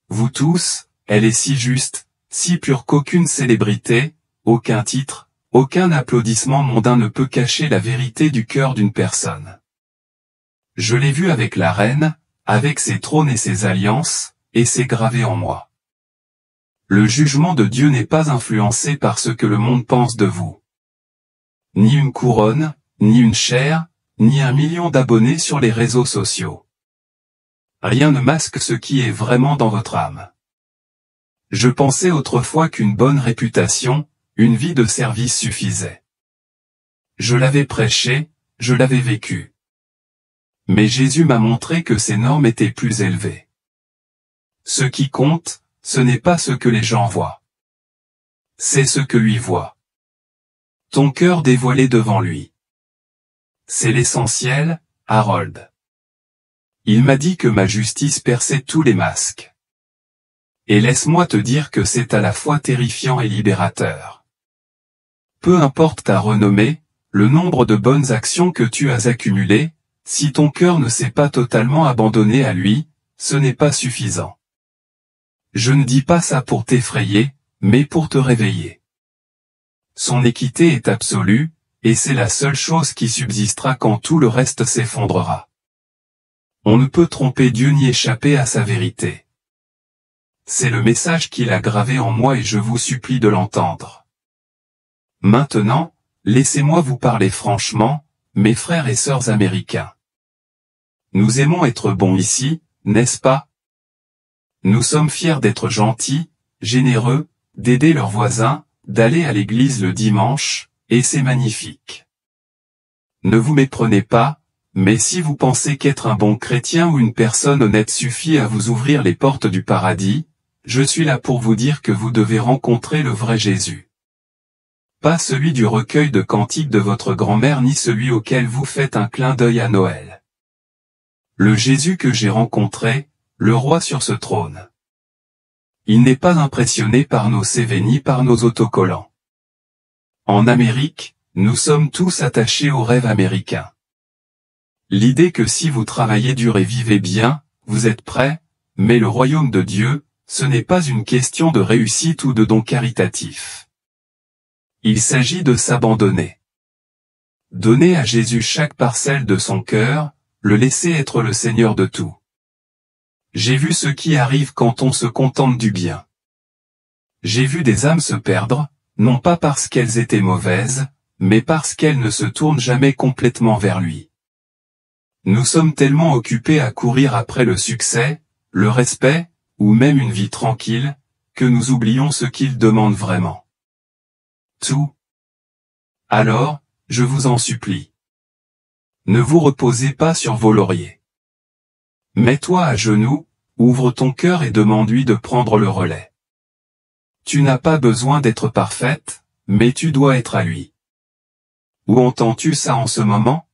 Vous tous, elle est si juste, si pure qu'aucune célébrité, aucun titre, aucun applaudissement mondain ne peut cacher la vérité du cœur d'une personne. Je l'ai vue avec la reine, avec ses trônes et ses alliances, et c'est gravé en moi. Le jugement de Dieu n'est pas influencé par ce que le monde pense de vous. Ni une couronne, ni une chaire, ni 1 million d'abonnés sur les réseaux sociaux. Rien ne masque ce qui est vraiment dans votre âme. Je pensais autrefois qu'une bonne réputation, une vie de service suffisait. Je l'avais prêché, je l'avais vécu. Mais Jésus m'a montré que ces normes étaient plus élevées. Ce qui compte, ce n'est pas ce que les gens voient. C'est ce que lui voit. Ton cœur dévoilé devant lui. C'est l'essentiel, Harold. Il m'a dit que ma justice perçait tous les masques. Et laisse-moi te dire que c'est à la fois terrifiant et libérateur. Peu importe ta renommée, le nombre de bonnes actions que tu as accumulées, si ton cœur ne s'est pas totalement abandonné à lui, ce n'est pas suffisant. Je ne dis pas ça pour t'effrayer, mais pour te réveiller. Son équité est absolue, et c'est la seule chose qui subsistera quand tout le reste s'effondrera. On ne peut tromper Dieu ni échapper à sa vérité. C'est le message qu'il a gravé en moi et je vous supplie de l'entendre. Maintenant, laissez-moi vous parler franchement, mes frères et sœurs américains. Nous aimons être bons ici, n'est-ce pas? Nous sommes fiers d'être gentils, généreux, d'aider leurs voisins, d'aller à l'église le dimanche, et c'est magnifique. Ne vous méprenez pas, mais si vous pensez qu'être un bon chrétien ou une personne honnête suffit à vous ouvrir les portes du paradis, je suis là pour vous dire que vous devez rencontrer le vrai Jésus. Pas celui du recueil de cantiques de votre grand-mère ni celui auquel vous faites un clin d'œil à Noël. Le Jésus que j'ai rencontré, le roi sur ce trône. Il n'est pas impressionné par nos CV ni par nos autocollants. En Amérique, nous sommes tous attachés au rêve américain. L'idée que si vous travaillez dur et vivez bien, vous êtes prêts, mais le royaume de Dieu, ce n'est pas une question de réussite ou de don caritatif. Il s'agit de s'abandonner. Donner à Jésus chaque parcelle de son cœur, le laisser être le Seigneur de tout. J'ai vu ce qui arrive quand on se contente du bien. J'ai vu des âmes se perdre, non pas parce qu'elles étaient mauvaises, mais parce qu'elles ne se tournent jamais complètement vers lui. Nous sommes tellement occupés à courir après le succès, le respect, ou même une vie tranquille, que nous oublions ce qu'il demande vraiment. Tout. Alors, je vous en supplie. Ne vous reposez pas sur vos lauriers. Mets-toi à genoux, ouvre ton cœur et demande-lui de prendre le relais. Tu n'as pas besoin d'être parfaite, mais tu dois être à lui. Où entends-tu ça en ce moment?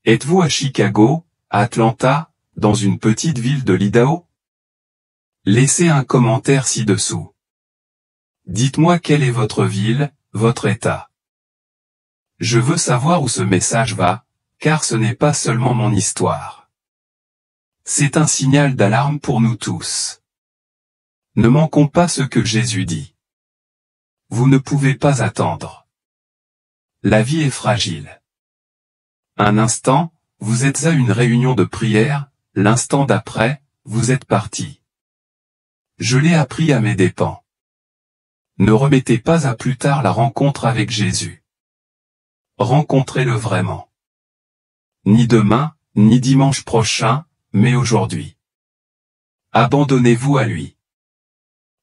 Êtes-vous à Chicago, à Atlanta, dans une petite ville de l'Idaho? Laissez un commentaire ci-dessous. Dites-moi quelle est votre ville, votre état. Je veux savoir où ce message va, car ce n'est pas seulement mon histoire. C'est un signal d'alarme pour nous tous. Ne manquons pas ce que Jésus dit. Vous ne pouvez pas attendre. La vie est fragile. Un instant, vous êtes à une réunion de prière, l'instant d'après, vous êtes parti. Je l'ai appris à mes dépens. Ne remettez pas à plus tard la rencontre avec Jésus. Rencontrez-le vraiment. Ni demain, ni dimanche prochain, mais aujourd'hui. Abandonnez-vous à lui.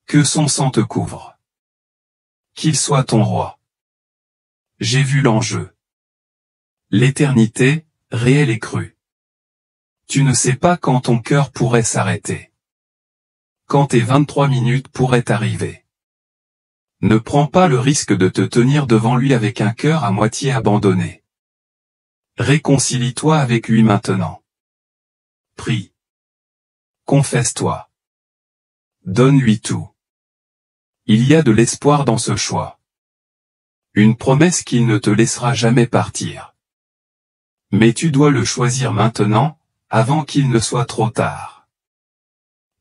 Que son sang te couvre. Qu'il soit ton roi. J'ai vu l'enjeu. L'éternité, réelle et crue. Tu ne sais pas quand ton cœur pourrait s'arrêter. Quand tes 23 minutes pourraient arriver. Ne prends pas le risque de te tenir devant lui avec un cœur à moitié abandonné. Réconcilie-toi avec lui maintenant. Prie. Confesse-toi. Donne-lui tout. Il y a de l'espoir dans ce choix. Une promesse qu'il ne te laissera jamais partir. Mais tu dois le choisir maintenant, avant qu'il ne soit trop tard.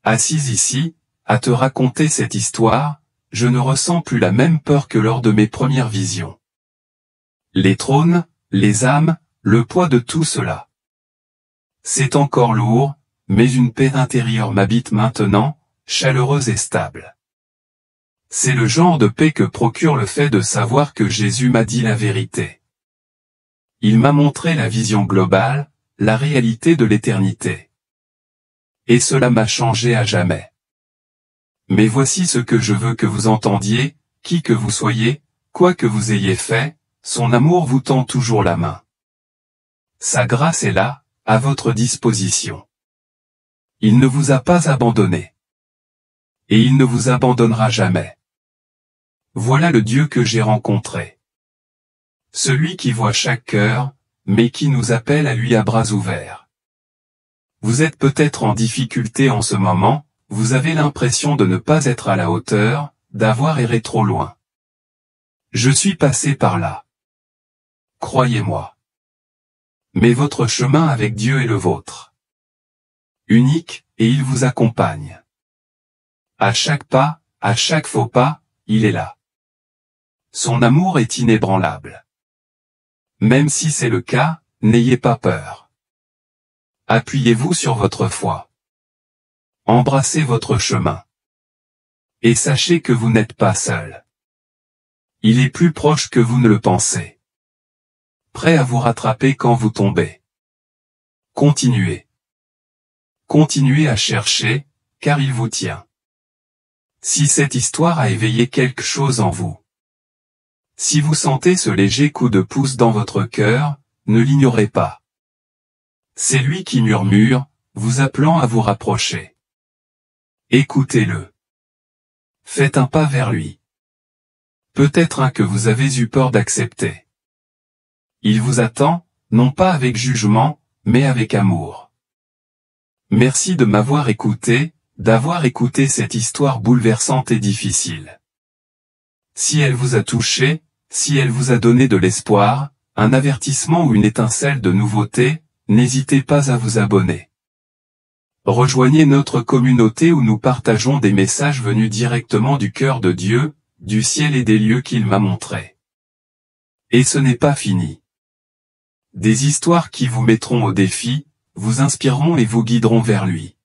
Assise ici, à te raconter cette histoire, je ne ressens plus la même peur que lors de mes premières visions. Les trônes, les âmes, le poids de tout cela. C'est encore lourd, mais une paix intérieure m'habite maintenant, chaleureuse et stable. C'est le genre de paix que procure le fait de savoir que Jésus m'a dit la vérité. Il m'a montré la vision globale, la réalité de l'éternité. Et cela m'a changé à jamais. Mais voici ce que je veux que vous entendiez, qui que vous soyez, quoi que vous ayez fait, son amour vous tend toujours la main. Sa grâce est là, à votre disposition. Il ne vous a pas abandonné. Et il ne vous abandonnera jamais. Voilà le Dieu que j'ai rencontré. Celui qui voit chaque cœur, mais qui nous appelle à lui à bras ouverts. Vous êtes peut-être en difficulté en ce moment, vous avez l'impression de ne pas être à la hauteur, d'avoir erré trop loin. Je suis passé par là. Croyez-moi. Mais votre chemin avec Dieu est le vôtre. Unique, et il vous accompagne. À chaque pas, à chaque faux pas, il est là. Son amour est inébranlable. Même si c'est le cas, n'ayez pas peur. Appuyez-vous sur votre foi. Embrassez votre chemin. Et sachez que vous n'êtes pas seul. Il est plus proche que vous ne le pensez. Prêt à vous rattraper quand vous tombez. Continuez. Continuez à chercher, car il vous tient. Si cette histoire a éveillé quelque chose en vous, si vous sentez ce léger coup de pouce dans votre cœur, ne l'ignorez pas. C'est lui qui murmure, vous appelant à vous rapprocher. Écoutez-le. Faites un pas vers lui. Peut-être un que vous avez eu peur d'accepter. Il vous attend, non pas avec jugement, mais avec amour. Merci de m'avoir écouté, d'avoir écouté cette histoire bouleversante et difficile. Si elle vous a touché, si elle vous a donné de l'espoir, un avertissement ou une étincelle de nouveauté, n'hésitez pas à vous abonner. Rejoignez notre communauté où nous partageons des messages venus directement du cœur de Dieu, du ciel et des lieux qu'il m'a montrés. Et ce n'est pas fini. Des histoires qui vous mettront au défi, vous inspireront et vous guideront vers lui.